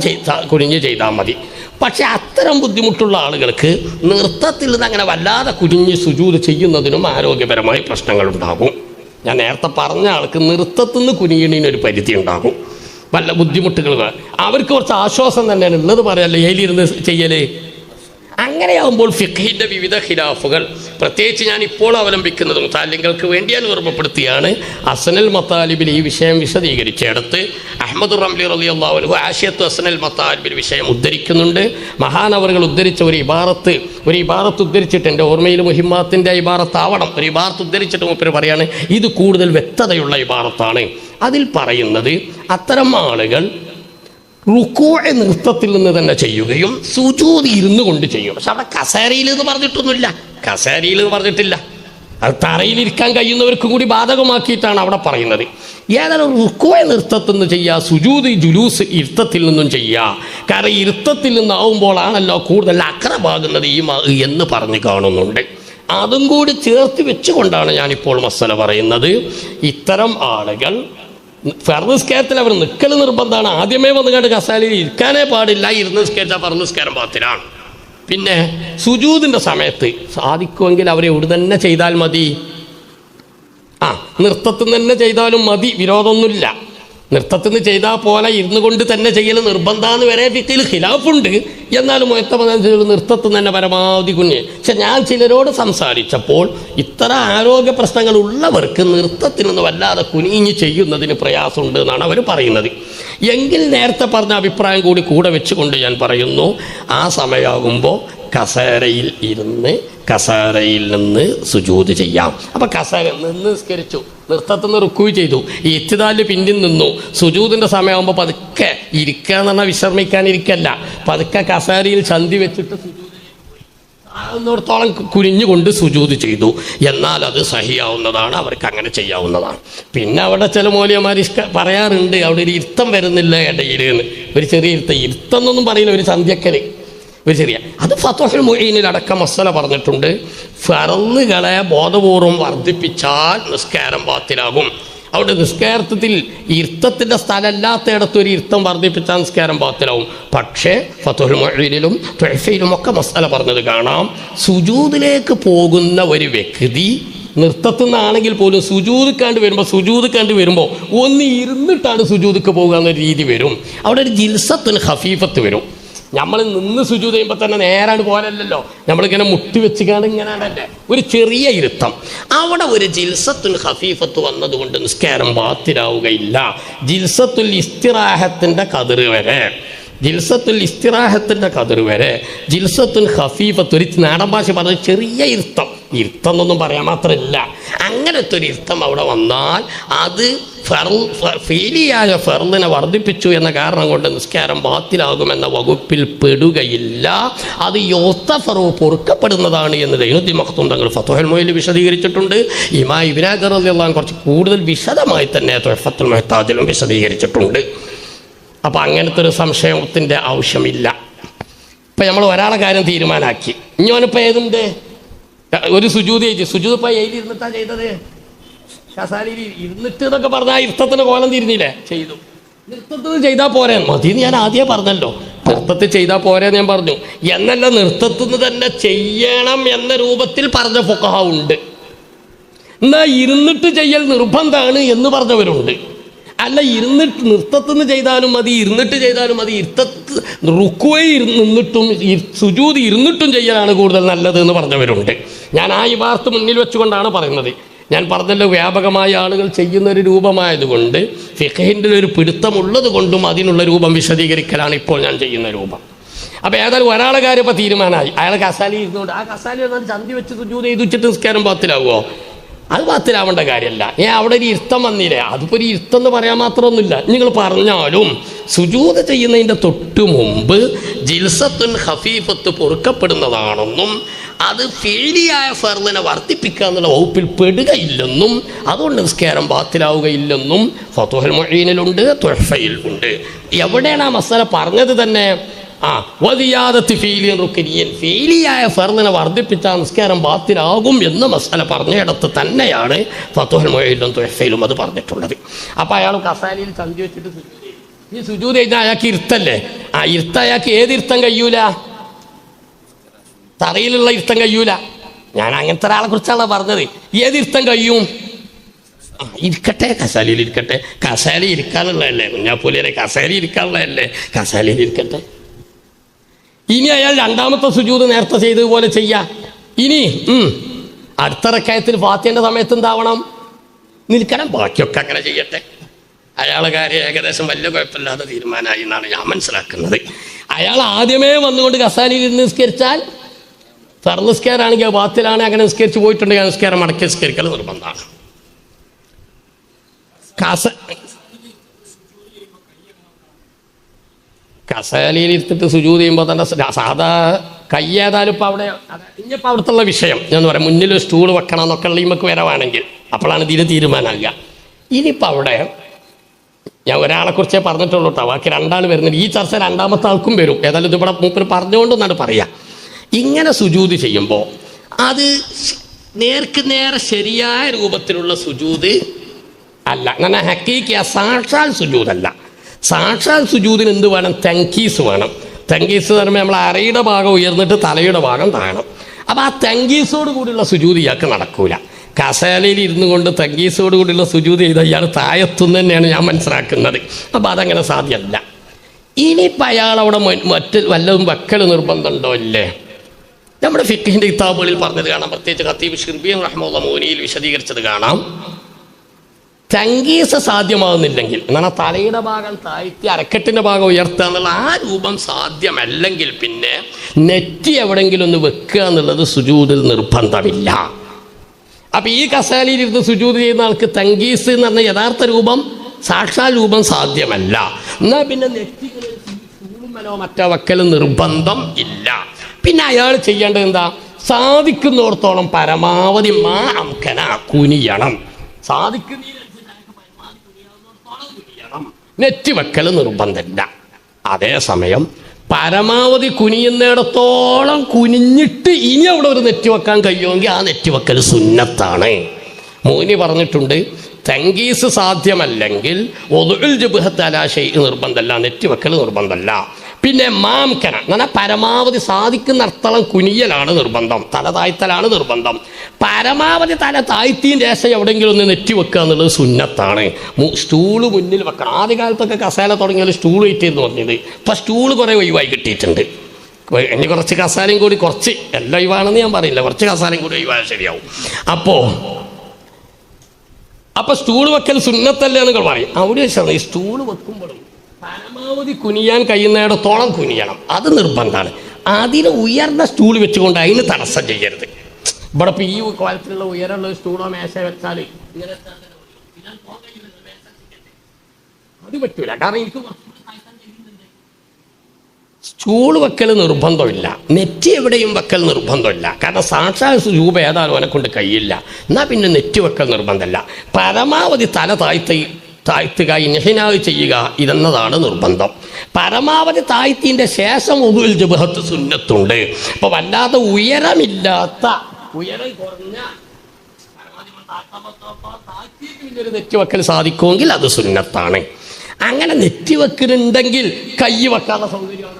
കുനിഞ്ഞ് ചെയ്താൽ മതി. പക്ഷെ അത്തരം ബുദ്ധിമുട്ടുള്ള ആളുകൾക്ക് നൃത്തത്തിൽ നിന്ന് അങ്ങനെ വല്ലാതെ കുനിഞ്ഞ് സുജൂദ് ചെയ്യുന്നതിനും ആരോഗ്യപരമായി പ്രശ്നങ്ങളുണ്ടാകും. ഞാൻ നേരത്തെ പറഞ്ഞ ആൾക്ക് നൃത്തത്തിൽ നിന്ന് കുനിയണീനൊരു പരിധി ഉണ്ടാകും, വല്ല ബുദ്ധിമുട്ടുകൾ. അവർക്ക് കുറച്ച് ആശ്വാസം തന്നെയാണ് ഉള്ളത്, പറയല്ലേ ഏലിരുന്ന് ചെയ്യലേ. അങ്ങനെയാകുമ്പോൾ ഫിഖ്ഹിൻ്റെ വിവിധ ഖിലാഫുകൾ, പ്രത്യേകിച്ച് ഞാൻ ഇപ്പോൾ അവലംബിക്കുന്നത് മുതാലിങ്ങൾക്ക് വേണ്ടി ഞാൻ ഓർമ്മപ്പെടുത്തിയാണ്. അസ്നൽ മത്താലിബിൽ ഈ വിഷയം വിശദീകരിച്ചെടുത്ത് അഹ്മദുർ റംലി റളിയല്ലാഹു അൻഹു ആശിയത്തു അസ്നൽ മത്താലിബിൽ വിഷയം ഉദ്ധരിക്കുന്നുണ്ട്. മഹാനവറുകൾ ഉദ്ധരിച്ച ഒരു ഇബാറത്ത് ഉദ്ധരിച്ചിട്ട്, എൻ്റെ ഓർമ്മയിൽ മുഹിമ്മാത്തിൻ്റെ ഇബാറത്താവണം, ഒരു ഇബാറത്ത് ഉദ്ധരിച്ചിട്ട് മൂപ്പര് പറയാണ്, ഇത് കൂടുതൽ വ്യക്തതയുള്ള ഇബാറത്താണ്. അതിൽ പറയുന്നത് അത്തരം ആളുകൾ റുക്കുഅ് നൃത്തത്തിൽ നിന്ന് തന്നെ ചെയ്യുകയും സുജൂദ് ഇരുന്നു കൊണ്ട് ചെയ്യും. പക്ഷെ അവിടെ കസേരയിൽ എന്ന് പറഞ്ഞിട്ടൊന്നുമില്ല, കസേരയിൽ എന്ന് പറഞ്ഞിട്ടില്ല. അത് തറയിലിരിക്കാൻ കഴിയുന്നവർക്ക് കൂടി ബാധകമാക്കിയിട്ടാണ് അവിടെ പറയുന്നത്. ഏതായാലും റുക്കുഅ് നൃത്തത്തിൽ നിന്ന് ചെയ്യുക, സുജൂദ് ജുലൂസ് ഇരുത്തത്തിൽ നിന്നും ചെയ്യുക. കാരണം ഇരുത്തത്തിൽ നിന്നാവുമ്പോഴാണല്ലോ കൂടുതൽ അക്രമാകുന്നത് എന്ന് പറഞ്ഞു കാണുന്നുണ്ട്. അതും കൂടി ചേർത്ത് വെച്ചുകൊണ്ടാണ് ഞാനിപ്പോൾ മസല പറയുന്നത്. ഇത്തരം ആളുകൾ ഫർള് നിസ്കാരത്തിൽ അവർ നിൽക്കൽ നിർബന്ധമാണ്. ആദ്യമേ വന്നു കണ്ട് കസാലയിൽ ഇരിക്കാനേ പാടില്ല, ഇരുന്ന് നിസ്കരിച്ചാൽ ഫർള് നിസ്കാരം ബാത്തിലാണ്. പിന്നെ സുജൂദിൻ്റെ സമയത്ത് സാധിക്കുമെങ്കിൽ അവരെ ഇവിടെ തന്നെ ചെയ്താൽ മതി. നൃത്തത്തിൽ തന്നെ ചെയ്താലും മതി, വിരോധമൊന്നുമില്ല. നൃത്തത്തിൽ നിന്ന് ചെയ്താൽ പോലെ ഇരുന്നു കൊണ്ട് തന്നെ ചെയ്യൽ നിർബന്ധമെന്ന് വരെ ഫിഖ്ഹിൽ ഖിലാഫുണ്ട്. എന്നാലും മുഅത്തമദ് നൃത്തത്തിൽ തന്നെ പരമാവധി കുഞ്ഞ്. പക്ഷെ ഞാൻ ചിലരോട് സംസാരിച്ചപ്പോൾ ഇത്തരം ആരോഗ്യ പ്രശ്നങ്ങൾ ഉള്ളവർക്ക് നൃത്തത്തിൽ നിന്ന് വല്ലാതെ കുനിഞ്ഞ് ചെയ്യുന്നതിന് പ്രയാസമുണ്ട് എന്നാണ് അവർ പറയുന്നത്. എങ്കിൽ നേരത്തെ പറഞ്ഞ അഭിപ്രായം കൂടെ വെച്ചുകൊണ്ട് ഞാൻ പറയുന്നു, ആ സമയമാകുമ്പോൾ കസേരയിൽ ഇരുന്ന് കസേരയിൽ നിന്ന് സുജൂദ് ചെയ്യാം. അപ്പം കസേര നിന്ന് നിസ്കരിച്ചു, നൃത്തത്തിൽ നിന്ന് റുക്കുഅ് ചെയ്തു, ഈ ഇത്തിദാലിൽ പിന്നിൽ നിന്നു. സുജൂദിൻ്റെ സമയമാകുമ്പോൾ പതുക്കെ ഇരിക്കുക എന്ന് പറഞ്ഞാൽ വിശ്രമിക്കാനിരിക്കല്ല, പതുക്കെ കസേരയിൽ ചന്തി വെച്ചിട്ട് സുജൂദിടത്തോളം കുനിഞ്ഞുകൊണ്ട് സുജൂദ് ചെയ്തു. എന്നാൽ അത് സഹിയാവുന്നതാണ്, അവർക്ക് അങ്ങനെ ചെയ്യാവുന്നതാണ്. പിന്നെ അവിടെ ചില മൗലവിമാർ പറയാറുണ്ട്, അവിടെ ഒരു ഇരുത്തം വരുന്നില്ല ഇടയിൽ എന്ന്. ഒരു ചെറിയ ഇരുത്തം എന്നൊന്നും പറയില്ല, ഒരു സന്ധ്യക്കൽ ഒരു ചെറിയ. അത് ഫത്ഹുൽ മുഈനിൽ അടക്കം മസല പറഞ്ഞിട്ടുണ്ട്. ഫർളുകളെ ബോധപൂർവം വർദ്ധിപ്പിച്ചാൽ നിസ്കാരം ബാത്തിലാകും. അവിടെ നിസ്കാരത്തിൽ ഇരുത്തത്തിൻ്റെ സ്ഥലമല്ലാത്തയിടത്ത് ഒരു ഇരുത്തം വർദ്ധിപ്പിച്ചാൽ നിസ്കാരം ബാത്തിലാവും. പക്ഷേ ഫത്ഹുൽ മുഈനിലും തുഹ്ഫയിലും ഒക്കെ മസ്അല പറഞ്ഞത് കാണാം. സുജൂദിലേക്ക് പോകുന്ന ഒരു വ്യക്തി നൃത്തത്തിൽ നിന്നാണെങ്കിൽ പോലും സുജൂദിക്കാണ്ട് വരുമ്പോൾ ഒന്ന് ഇരുന്നിട്ടാണ് സുജൂദിക്ക് പോകുക എന്നൊരു രീതി വരും. അവിടെ ഒരു ജിൽസത്തുൽ ഖഫീഫത്ത് വരും. നമ്മൾ നിന്ന് സുജൂദ് ചെയ്യുമ്പോൾ തന്നെ നേരാണ് പോലല്ലോ, നമ്മളിങ്ങനെ മുട്ടി വെച്ചുകാണ്ട് ഇങ്ങനെയാണല്ലേ ഒരു ചെറിയ ഇരുത്തം. അവിടെ ഒരു ജിൽസത്തുൽ ഖഫീഫത്ത് വന്നതുകൊണ്ട് നിസ്കാരം ബാത്തിലാവുകയില്ല. ജിൽസത്തുൽ ഇസ്തിറാഹത്തിൻ്റെ കതിർ വരെ ജിൽസത്തുൽ ഖഫീഫത്ത്, ഒരു നാടൻ ഭാഷ പറഞ്ഞ ചെറിയ ഇരുത്തം എന്നൊന്നും പറയാൻ മാത്രമല്ല, അങ്ങനത്തെ ഒരു ഇരുത്തം അവിടെ വന്നാൽ അത് ഫീലിയായ ഫർളിനെ വർദ്ധിപ്പിച്ചു എന്ന കാരണം കൊണ്ട് നിസ്കാരം ബാത്തിലാകുമെന്ന വകുപ്പിൽ പെടുകയില്ല. അത് യോത്തഫറു പൊറുക്കപ്പെടുന്നതാണ് എന്ന് ദൈനുദ്ദീൻ മഖ്ദൂം തങ്ങൾ ഫത്ഹുൽ മുഈനിൽ വിശദീകരിച്ചിട്ടുണ്ട്. ഇമാം ഇബ്നു ഹജർ റളിയല്ലാഹു കുറച്ച് കൂടുതൽ വിശദമായി തന്നെ തുഹ്ഫത്തുൽ മുഹ്താജിലും വിശദീകരിച്ചിട്ടുണ്ട്. അപ്പോൾ അങ്ങനത്തെ ഒരു സംശയത്തിൻ്റെ ആവശ്യമില്ല. ഇപ്പം നമ്മൾ ഒരാളെ കാര്യം തീരുമാനമാക്കി, ഇനി അവനിപ്പോൾ ഏതുണ്ട് ഒരു സുജൂദ് ഇപ്പോൾ ഇരുന്നിട്ടാണ് ചെയ്തത്, കസാലയിൽ ഇരുന്നിട്ട് എന്നൊക്കെ പറഞ്ഞാൽ ഇരുത്തത്തിന് കോലം തിരിഞ്ഞില്ലേ, ചെയ്തു. നൃത്തത്തിൽ ചെയ്താൽ പോരെ മതിയെന്ന് ഞാൻ ആദ്യമേ പറഞ്ഞല്ലോ. നൃത്തത്തിൽ ചെയ്താൽ പോരെന്ന് ഞാൻ പറഞ്ഞു എന്നല്ല, നൃത്തത്തിൽ തന്നെ ചെയ്യണം എന്ന രൂപത്തിൽ പറഞ്ഞ ഫുഖഹ ഉണ്ട്. എന്നാൽ ഇരുന്നിട്ട് ചെയ്യൽ നിർബന്ധമാണ് എന്ന് പറഞ്ഞവരുണ്ട്. അല്ല, നൃത്തത്തിൽ നിന്ന് ചെയ്താലും മതി, ഇരുന്നിട്ട് ചെയ്താലും മതി, റുക്കുവയിൽ നിന്നിട്ടും സുജൂദ് ഇരുന്നിട്ടും ചെയ്യലാണ് കൂടുതൽ നല്ലത് എന്ന് പറഞ്ഞവരുണ്ട്. ഞാൻ ആ ഇബാറത്ത് മുന്നിൽ വെച്ചുകൊണ്ടാണ് പറയുന്നത്. ഞാൻ പറഞ്ഞല്ലോ, വ്യാപകമായ ആളുകൾ ചെയ്യുന്നൊരു രൂപമായതുകൊണ്ട് ഫിഖഹിൻ്റെ ഒരു പിടുത്തമുള്ളത് കൊണ്ടും അതിനുള്ള രൂപം വിശദീകരിക്കലാണ് ഇപ്പോൾ ഞാൻ ചെയ്യുന്ന രൂപം. അപ്പോൾ ഏതായാലും ഒരാളെ കാര്യം ഇപ്പോൾ തീരുമാനമായി, അയാൾ കസാലി ഇരുന്നുകൊണ്ട് ആ കസാലി എന്നാൽ ചന്തി വെച്ച് സുജൂദ് ചെയ്ത് വെച്ചിട്ട് നിസ്കാരം ബാത്തിലാവുമോ? അത് ബാത്തിലാവേണ്ട കാര്യമല്ല. അവിടെ ഒരു ഇരുത്തം വന്നില്ലേ, അതിപ്പോൾ ഒരു ഇരുത്തം എന്ന് പറയാൻ മാത്രമൊന്നുമില്ല. നിങ്ങൾ പറഞ്ഞാലും സുജൂദ് ചെയ്യുന്നതിൻ്റെ തൊട്ട് മുമ്പ് ജിൽസത്തുൻ ഖഫീഫത്ത് പൊറുക്കപ്പെടുന്നതാണെന്നും അത് ഫീലിയായ ഫർളിനെ വർദ്ധിപ്പിക്കുക എന്നുള്ള വകുപ്പിൽ പെടുകയില്ലെന്നും അതുകൊണ്ട് നിസ്കാരം ബാത്തിലാവുകയില്ലെന്നും ഫത്ഹുൽ മുഈനിലുണ്ട്, തുഹ്ഫയിൽ ഉണ്ട്. എവിടെയാണ് ആ മസല പറഞ്ഞത് തന്നെ? വദിയാദത്തി ഫീലിൻ റുക്നിയൻ, ഫീലിയായ ഫർളിനെ വർദ്ധിപ്പിച്ചാൽ നിസ്കാരം ബാത്തിലാകും എന്ന മസല പറഞ്ഞിടത്ത് തന്നെയാണ് ഫത്ഹുൽ മുഈനിലും തുഹ്ഫയിലും അത് പറഞ്ഞിട്ടുള്ളത്. അപ്പോൾ അയാൾ കസാലയിൽ ചന്തി വെച്ചിട്ട് ഈ സുജൂദ് കഴിഞ്ഞാൽ അയാൾക്ക് ഇരുത്തല്ലേ, ഇരുത്ത അയാൾക്ക് ഏത് ഇരുത്തം കഴിയൂല? തറയിലുള്ള ഇരുത്തം കഴിയൂല. ഞാൻ അങ്ങനത്തെ ഒരാളെ കുറിച്ചാണ് പറഞ്ഞത്. ഏത് ഇരുത്തം കഴിയും? ഇരിക്കട്ടെ, കസാലയിൽ ഇരിക്കട്ടെ. കസാലയിൽ ഇരിക്കാനുള്ളതല്ലേ കുഞ്ഞാപ്പൂലിയെ, കസാലയിൽ ഇരിക്കാനുള്ളതല്ലേ, കസാലയിൽ ഇരിക്കട്ടെ. ഇനി അയാൾ രണ്ടാമത്തെ സുജൂദ് നേരത്തെ ചെയ്തതുപോലെ ചെയ്യാം. ഇനി അടുത്ത റക്അത്തിൽ ഫാത്തിഹയുടെ സമയത്ത് എന്താവണം? നിൽക്കണം. ബാക്കിയൊക്കെ അങ്ങനെ ചെയ്യട്ടെ. അയാളെ കാര്യം ഏകദേശം വലിയ കുഴപ്പമില്ലാതെ തീരുമാനമായി എന്നാണ് ഞാൻ മനസ്സിലാക്കുന്നത്. അയാൾ ആദ്യമേ വന്നുകൊണ്ട് കസാലയിൽ ഇരുന്ന് നിസ്കരിച്ചാൽ ഫർള് നിസ്കാരമാണെങ്കിൽ ബാത്തിലാണ്, അങ്ങനെ നിസ്കരിച്ച് പോയിട്ടുണ്ടെങ്കിൽ നിസ്കാരം മടക്കി നിസ്കരിക്കൽ നിർബന്ധമാണ്. കസാലയിൽ ഇരുത്തിട്ട് സുജൂദ് ചെയ്യുമ്പോൾ തന്നെ സാധാ കൈ ഏതായാലും ഇപ്പോൾ അവിടെ ഇനിയിപ്പോൾ അവിടുത്തെ വിഷയം ഞാൻ പറയാം, മുന്നിൽ സ്റ്റൂൾ വെക്കണം എന്നൊക്കെ ഉള്ള നമുക്ക് വരവാണെങ്കിൽ അപ്പോഴാണ് ഇതിന് തീരുമാനമാകുക. ഇനിയിപ്പോൾ അവിടെ ഞാൻ ഒരാളെക്കുറിച്ചേ പറഞ്ഞിട്ടുള്ളൂ കേട്ടോ, ബാക്കി രണ്ടാൾ വരുന്നുണ്ട്. ഈ ചർച്ച രണ്ടാമത്തെ ആൾക്കും വരും. ഏതായാലും ഇതിവിടെ മൂപ്പര് പറഞ്ഞുകൊണ്ടെന്നാണ് പറയുക. ഇങ്ങനെ സുജൂദ് ചെയ്യുമ്പോൾ അത് നേർക്ക് നേരെ ശരിയായ രൂപത്തിലുള്ള സുജൂദ് അല്ല, അങ്ങനെ ഹക്കീക്കിയ സാക്ഷാൽ സുജൂദല്ല. സാക്ഷാൽ സുജൂദിന് എന്ത് വേണം? തങ്കീസ് വേണം. തങ്കീസ് എന്ന് പറയുമ്പോൾ നമ്മൾ അരയുടെ ഭാഗം ഉയർന്നിട്ട് തലയുടെ ഭാഗം താഴണം. അപ്പോൾ ആ തങ്കീസോട് കൂടിയുള്ള സുജൂദ് ഇയാൾക്ക് നടക്കൂല. കസാലയിൽ ഇരുന്നു കൊണ്ട് തങ്കീസോട് കൂടിയുള്ള സുജൂദ് ചെയ്താൽ ഇയാൾ താഴെത്തുന്നു തന്നെയാണ് ഞാൻ മനസ്സിലാക്കുന്നത്. അപ്പോൾ അതങ്ങനെ സാധ്യമല്ല. ഇനിയിപ്പോൾ അയാളവിടെ മറ്റ് വല്ലതും വെക്കൽ നിർബന്ധമുണ്ടോ? ഇല്ലേ? നമ്മുടെ ഫിഖ്ഹിൻ്റെ കിതാബുകളിൽ പറഞ്ഞത് കാണാം, പ്രത്യേകിച്ച് ഖത്തീബ് ഷിർബിൻ റഹ്മത്തുള്ളാഹി മുനീയിൽ വിശദീകരിച്ചത് കാണാം. തങ്കീസ് സാധ്യമാകുന്നില്ലെങ്കിൽ, എന്നാൽ തലയുടെ ഭാഗം താഴ്ത്തി അരക്കെട്ടിൻ്റെ ഭാഗം ഉയർത്തുക എന്നുള്ള ആ രൂപം സാധ്യമല്ലെങ്കിൽ പിന്നെ നെറ്റി എവിടെയെങ്കിലും ഒന്ന് വെക്കുക എന്നുള്ളത് സുജൂദിൽ നിർബന്ധമില്ല. അപ്പം ഈ കസാലയിൽ ഇരുന്ന് സുജൂദ് ചെയ്യുന്ന ആൾക്ക് തങ്കീസ് എന്ന് പറഞ്ഞ യഥാർത്ഥ രൂപം, സാക്ഷാൽ രൂപം സാധ്യമല്ല. എന്നാൽ പിന്നെ നെറ്റികളിൽ ചൂടുമലോ മറ്റോ വെക്കൽ നിർബന്ധം ഇല്ല. പിന്നെ അയാൾ ചെയ്യേണ്ടത് എന്താ? സാധിക്കുന്നിടത്തോളം പരമാവധി അംകന കുനിയണം. നെറ്റി വെക്കൽ നിർബന്ധമില്ല. അതേസമയം പരമാവധി കുനിയുന്നിടത്തോളം കുനിഞ്ഞിട്ട് ഇനി അവിടെ ഒരു നെറ്റി വെക്കാൻ കഴിയുമെങ്കിൽ ആ നെറ്റി വെക്കൽ സുന്നത്താണ്. മോനി പറഞ്ഞിട്ടുണ്ട്, തങ്കീസ് സാധ്യമല്ലെങ്കിൽ ഒതുൽ ജുബ്ഹത്ത് അലാ ഷൈഇ നിർബന്ധമല്ല, നെറ്റി വെക്കൽ നിർബന്ധമല്ല. പിന്നെ മാംകന എന്ന് പറഞ്ഞാൽ പരമാവധി സാധിക്കുന്നിടത്തോളം കുനിയലാണ് നിർബന്ധം, തല താഴ്ത്തലാണ് നിർബന്ധം. പരമാവധി തല താഴ്ത്തിൻ്റെ ശേഷം എവിടെയെങ്കിലും ഒന്ന് നെറ്റി വെക്കുക എന്നുള്ളത് സുന്നത്താണ്. സ്റ്റൂള് മുന്നിൽ വെക്കണം. ആദ്യകാലത്തൊക്കെ കസേല തുടങ്ങിയാൽ സ്റ്റൂൾ വെയിറ്റ് ചെയ്ത് പറഞ്ഞത്, ഇപ്പം സ്റ്റൂള് കുറേ ഒഴിവായി കിട്ടിയിട്ടുണ്ട്. ഇനി കുറച്ച് കസാലയും കൂടി, കുറച്ച് എല്ലാം ഒഴിവാണെന്ന് ഞാൻ പറയില്ല, കുറച്ച് കസാലയും കൂടി ഒഴിവായാൽ ശരിയാവും. അപ്പോൾ സ്റ്റൂൾ വെക്കൽ സുന്നത്തല്ലേ എന്നൊക്കെ പറയും. അവിടെ വെച്ചാണ് ഈ സ്റ്റൂള് വെക്കുമ്പോഴും പരമാവധി കുനിയാൻ കഴിയുന്നിടത്തോളം കുനിയണം, അത് നിർബന്ധമാണ്. അതിന് ഉയർന്ന സ്റ്റൂൾ വെച്ചുകൊണ്ട് അതിന് തടസ്സം ചെയ്യരുത്. ഇവിടെ ഇപ്പം ഈ കോലത്തിലുള്ള ഉയരമുള്ള സ്റ്റൂളോ മേശ വെച്ചാൽ ഇങ്ങനെ അത് പറ്റൂല. കാരണം എനിക്ക് സ്റ്റൂൾ വെക്കൽ നിർബന്ധമില്ല, നെറ്റി എവിടെയും വെക്കൽ നിർബന്ധമില്ല. കാരണം സാക്ഷാൽ രൂപ ഏതായാലും അവനെ കൊണ്ട് കഴിയില്ല. എന്നാൽ പിന്നെ നെറ്റി വെക്കൽ നിർബന്ധമല്ല. പരമാവധി തല താഴ്ത്തുക, ഇൻഹിനാവ് ചെയ്യുക ഇതെന്നതാണ് നിർബന്ധം. പരമാവധി താഴ്ത്തിൻ്റെ ശേഷം ഉദുൽ ജുബ്ഹത്ത് സുന്നത്തുണ്ട്. അപ്പോൾ വല്ലാതെ ഉയരം കുറഞ്ഞ നെറ്റി വെക്കൽ സാധിക്കുമെങ്കിൽ അത് സുന്നത്താണ്. അങ്ങനെ നെറ്റി വെക്കലുണ്ടെങ്കിൽ കൈ വെക്കാനുള്ള സൗകര്യമാണ്.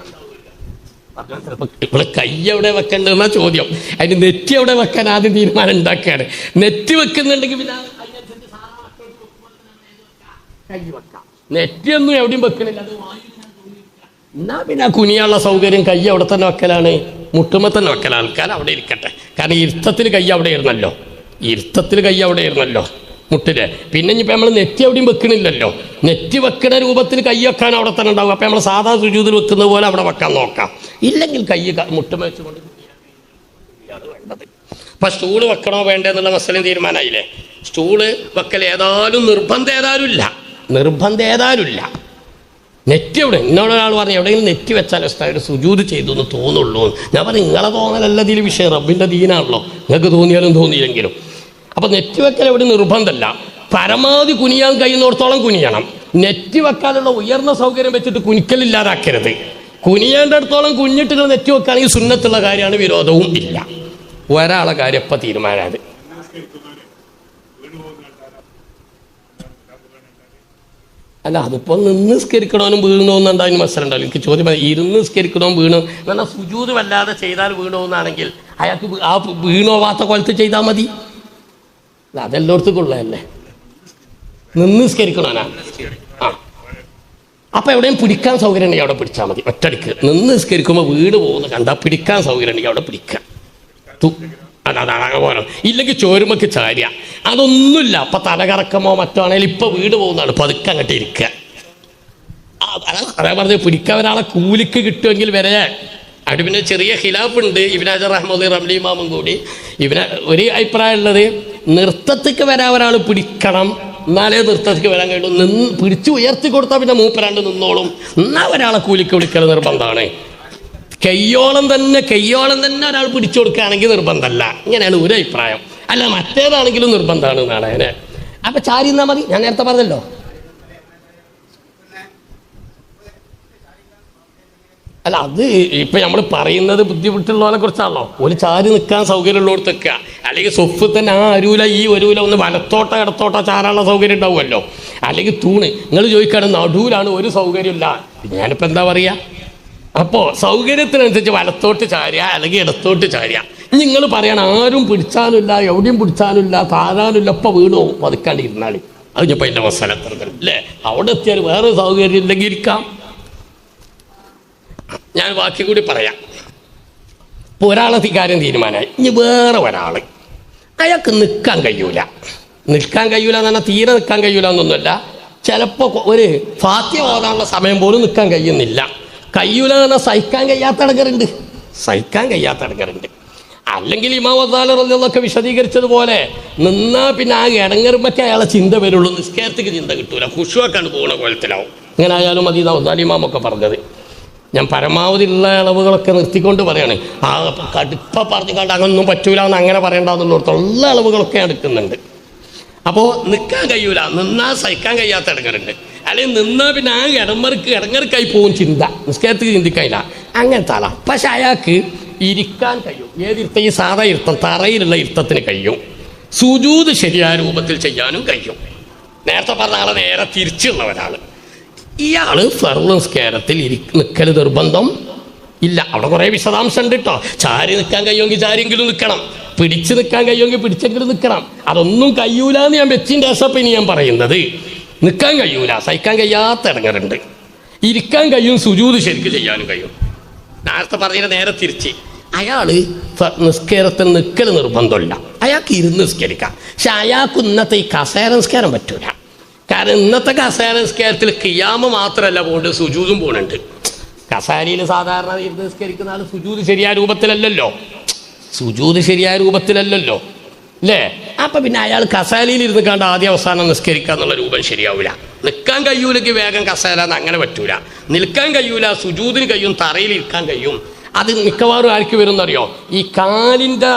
ഇവിടെ കൈ എവിടെ വെക്കേണ്ടതെന്നാ ചോദ്യം. അതിന് നെറ്റി എവിടെ വെക്കാൻ ആദ്യം തീരുമാനം ഉണ്ടാക്കുകയാണ്. നെറ്റി വെക്കുന്നുണ്ടെങ്കിൽ പിന്നെ കൈ വെക്കാം. നെറ്റിയൊന്നും എവിടെയും വെക്കണില്ല, അത് എന്നാ പിന്നെ കുനിയുള്ള സൗകര്യം കൈ അവിടെ തന്നെ വെക്കലാണ്, മുട്ടുമ്പോൾ തന്നെ വെക്കൽ. ആൾക്കാർ അവിടെ ഇരിക്കട്ടെ. കാരണം ഇരുത്തത്തിൽ കൈ അവിടെ ഇരുന്നല്ലോ, മുട്ടില്. പിന്നെ ഇനിയിപ്പോൾ നമ്മൾ നെറ്റി എവിടെയും വെക്കണില്ലല്ലോ, നെറ്റി വെക്കണ രൂപത്തിൽ കൈ വെക്കാൻ അവിടെ തന്നെ ഉണ്ടാവും. അപ്പം നമ്മൾ സാധാ സുജൂദിൽ വെക്കുന്ന പോലെ അവിടെ വെക്കാൻ നോക്കാം. ഇല്ലെങ്കിൽ കൈ മുട്ടുമ വെച്ചുകൊണ്ട് വേണ്ടത്. അപ്പം സ്റ്റൂള് വെക്കണോ വേണ്ടേ എന്നുള്ള മസലയും തീരുമാനമായില്ലേ. സ്റ്റൂള് വെക്കൽ ഏതായാലും നിർബന്ധം ഏതായാലും ഇല്ല. നെറ്റ് എവിടെ എന്നോട് ഒരാൾ പറഞ്ഞു എവിടെയെങ്കിലും നെറ്റ് വെച്ചാൽ ഒരു സുജൂദ് ചെയ്തു എന്ന് തോന്നുള്ളൂ. ഞാൻ പറഞ്ഞു നിങ്ങളെ തോന്നലല്ല ഇതിൽ വിഷയം, റബ്ബിൻ്റെ ദീനാണല്ലോ, നിങ്ങൾക്ക് തോന്നിയാലും തോന്നിയില്ലെങ്കിലും. അപ്പോൾ നെറ്റ് വെക്കൽ എവിടെ നിർബന്ധമല്ല. പരമാവധി കുനിയാൻ കഴിയുന്നിടത്തോളം കുനിയണം. നെറ്റ് വെക്കാനുള്ള ഉയർന്ന സൗകര്യം വെച്ചിട്ട് കുനിക്കലില്ലാതാക്കരുത്. കുനിയേണ്ടടത്തോളം കുഞ്ഞിട്ട് നെറ്റ് വെക്കുകയാണെങ്കിൽ സുന്നത്തുള്ള കാര്യമാണ്, വിരോധവും ഇല്ല. ഒരാളെ കാര്യം എപ്പോൾ തീരുമാനമായത്. അല്ല അതിപ്പോൾ നിന്ന് സ്കരിക്കണവനും വീണോന്നുണ്ട്, അതിന് മത്സരമുണ്ടല്ലോ. എനിക്ക് ചോദ്യം ഇരുന്ന് സ്കരിക്കണവും വീണോ എന്നാൽ സുജൂദ് വല്ലാതെ ചെയ്താൽ വീണോന്നാണെങ്കിൽ അയാൾക്ക് ആ വീണോവാത്ത കൊലത്ത് ചെയ്താൽ മതി. അതെല്ലായിടത്തും കൊള്ളതല്ലേ. നിന്ന് സ്കരിക്കണവനാ. അപ്പം എവിടെയും പിടിക്കാൻ സൗകര്യം ഉണ്ടെങ്കിൽ അവിടെ പിടിച്ചാൽ മതി. ഒറ്റടിക്ക് നിന്ന് സ്കരിക്കുമ്പോൾ വീട് പോകുന്ന കണ്ടാൽ പിടിക്കാൻ സൗകര്യം ഉണ്ടെങ്കിൽ അവിടെ പിടിക്കാം. അതാണ് പോലെ. ഇല്ലെങ്കിൽ ചോരുമക്ക് ചാരിയ അതൊന്നുമില്ല. അപ്പം തലകറക്കമോ മറ്റോ ആണെങ്കിൽ ഇപ്പം വീട് പോകുന്നതാണ്, പതുക്കെ അങ്ങോട്ട് ഇരിക്കുക. അതേ പറഞ്ഞ് പിടിക്കാൻ ഒരാളെ കൂലിക്ക് കിട്ടുമെങ്കിൽ വരെ അവിടെ പിന്നെ ചെറിയ ഖിലാഫുണ്ട്. ഇബ്നു ഹജർ റഹ്മത്തുള്ളാഹി റംലി ഇമാമും കൂടി ഒരു അഭിപ്രായം ഉള്ളത്, നൃത്തത്തിക്ക് വരാൻ ഒരാൾ പിടിക്കണം, എന്നാലേ നൃത്തത്തിക്ക് വരാൻ കഴിയുള്ളൂ. പിടിച്ച് ഉയർത്തി കൊടുത്താൽ പിന്നെ മൂപ്പരാണ്ട് നിന്നോളും. എന്നാൽ ഒരാളെ കൂലിക്ക് വിളിക്കൽ നിർബന്ധമാണ്. കയ്യോളം തന്നെ ഒരാൾ പിടിച്ചു കൊടുക്കുകയാണെങ്കിൽ നിർബന്ധമല്ല. ഇങ്ങനെയാണ് ഒരു അഭിപ്രായം. അല്ല മറ്റേതാണെങ്കിലും നിർബന്ധമാണ് എന്നാണ് അതിനെ. അപ്പം ചാരി എന്നാൽ മതി. ഞാൻ നേരത്തെ പറഞ്ഞല്ലോ. അല്ല അത് ഇപ്പം നമ്മൾ പറയുന്നത് ബുദ്ധിമുട്ടുള്ളവരെ കുറിച്ചാണല്ലോ. ഒരു ചാരി നിൽക്കാൻ സൗകര്യമുള്ളവർക്ക് നിൽക്കുക. അല്ലെങ്കിൽ സൊഫ് തന്നെ ആ അരൂല ഈ ഒരുല ഒന്ന് വലത്തോട്ടോ ഇടത്തോട്ടോ ചാരാനുള്ള സൗകര്യം ഉണ്ടാവുമല്ലോ. അല്ലെങ്കിൽ തൂണ് നിങ്ങൾ ചോദിക്കുകയാണ് നടുവിലാണ് ഒരു സൗകര്യമില്ല, ഞാനിപ്പോൾ എന്താ പറയുക. അപ്പോൾ സൗകര്യത്തിനനുസരിച്ച് വലത്തോട്ട് ചാരുക അല്ലെങ്കിൽ ഇടത്തോട്ട് ചാരുക. നിങ്ങൾ പറയണം ആരും പിടിച്ചാലുമില്ല, എവിടെയും പിടിച്ചാലുമില്ല, താഴാനുമില്ല, ഇപ്പം വീണു പതുക്കാണ്ടിരുന്നാൽ അത് ഞാൻ അതിൻ്റെ മസാലത്തരത്തിൽ അല്ലേ. അവിടെ എത്തിയാൽ വേറെ സൗകര്യം ഇല്ലെങ്കിൽ ഇരിക്കാം. ഞാൻ ബാക്കി കൂടി പറയാം. ഇപ്പോൾ ഒരാളെ കാര്യം തീരുമാനമായി. ഇനി വേറെ ഒരാൾ അയാൾക്ക് നിൽക്കാൻ കഴിയൂല എന്ന് പറഞ്ഞാൽ തീരെ നിൽക്കാൻ കഴിയൂല എന്നൊന്നുമല്ല. ചിലപ്പോൾ ഒരു ഫാത്തിഹ ഓതാനുള്ള സമയം പോലും നിൽക്കാൻ കഴിയുന്നില്ല. കഴിയൂല എന്ന് പറഞ്ഞാൽ സഹിക്കാൻ കഴിയാത്ത ഇടങ്ങറുണ്ട്. അല്ലെങ്കിൽ ഇമാം ഗസാലി റളിയല്ലാഹു വിശദീകരിച്ചതുപോലെ നിന്നാൽ പിന്നെ ആ ഇടങ്ങറുമ്പൊക്കെ അയാളെ ചിന്ത വരുള്ളൂ, നിസ്കാരത്തേക്ക് ചിന്ത കിട്ടൂല, ഖുശൂഅക്കാണ് പോകുന്ന കോലത്തിലാവും. ഇങ്ങനെ ആയാലും മതി ഗസാലി ഇമാമൊക്കെ പറഞ്ഞത്. ഞാൻ പരമാവധി ഉള്ള അളവുകളൊക്കെ നിർത്തിക്കൊണ്ട് പറയാണ്. ആ കടുപ്പ പറഞ്ഞു കണ്ട് അങ്ങനൊന്നും പറ്റൂല എന്ന് അങ്ങനെ പറയേണ്ടതെന്നുള്ളടത്തുള്ള അളവുകളൊക്കെ എടുക്കുന്നുണ്ട്. അപ്പോൾ നിൽക്കാൻ കഴിയൂല, നിന്നാൽ സഹിക്കാൻ കഴിയാത്ത ഇടങ്ങറുണ്ട്. അല്ലെങ്കിൽ നിന്നാൽ പിന്നെ ആ ഇടങ്ങറുക്കായി പോകും ചിന്ത, നിസ്കാരത്തേക്ക് ചിന്തിക്കാനില്ല, അങ്ങനത്തെ ആളാണ്. പക്ഷെ അയാൾക്ക് ഇരിക്കാൻ കഴിയും. ഏതിരുത്തം? ഈ സാധാ ഇരുത്തം, തറയിലുള്ള ഇരുത്തത്തിന് കഴിയും. സുജൂദ് ശരിയായ രൂപത്തിൽ ചെയ്യാനും കഴിയും. നേരത്തെ പറഞ്ഞ ആളെ നേരെ തിരിച്ചുള്ള ഒരാൾ. ഇയാള് ഫർള് നിസ്കാരത്തിൽ നിൽക്കൽ നിർബന്ധം ഇല്ല. അവിടെ കുറേ വിശദാംശം ഉണ്ട് കേട്ടോ. ചാരി നിൽക്കാൻ കഴിയുമെങ്കിൽ ചാരിയെങ്കിലും നിൽക്കണം, പിടിച്ച് നിൽക്കാൻ കഴിയുമെങ്കിൽ പിടിച്ചെങ്കിലും നിൽക്കണം. അതൊന്നും കഴിയൂല എന്ന് ഞാൻ വെച്ചിൻ്റെ ഇനി ഞാൻ പറയുന്നത്. നിൽക്കാൻ കഴിയൂല, സഹിക്കാൻ കഴിയാത്ത ഇടങ്ങറുണ്ട്. ഇരിക്കാൻ കഴിയും, സുജൂദ് ശരിക്ക് ചെയ്യാനും കഴിയും. നേരത്തെ പറഞ്ഞതിന് നേരെ തിരിച്ച് അയാള് നിസ്കാരത്തിൽ നിൽക്കൽ നിർബന്ധമില്ല, അയാൾക്ക് ഇരുന്ന് നിസ്കരിക്കാം. പക്ഷെ അയാൾക്ക് ഇന്നത്തെ ഈ കസേര നിസ്കാരം പറ്റൂല. കാരണം ഇന്നത്തെ കസേര നിസ്കാരത്തിൽ ഖിയാമ് മാത്രമല്ല പോകുന്നുണ്ട്, സുജൂദും പോകുന്നുണ്ട്. കസാരയിൽ സാധാരണ ഇരുന്ന് നിസ്കരിക്കുന്ന ആൾ സുജൂദ് ശരിയായ രൂപത്തിലല്ലല്ലോ, സുജൂദ് ശരിയായ രൂപത്തിലല്ലല്ലോ അല്ലേ? അപ്പം പിന്നെ അയാൾ കസാലയിൽ ഇരുന്ന് കണ്ട് ആദ്യ അവസാനം നിസ്കരിക്കുക എന്നുള്ള രൂപം ശരിയാവില്ല. നിൽക്കാൻ കഴിയൂലെങ്കിൽ വേഗം കസാല എന്ന് അങ്ങനെ പറ്റൂല. നിൽക്കാൻ കഴിയൂല, സുജൂദിന് കഴിയും, തറയിൽ ഇരിക്കാൻ കഴിയും. അത് മിക്കവാറും ആർക്ക് വരും എന്നറിയോ? ഈ കാലിൻ്റെ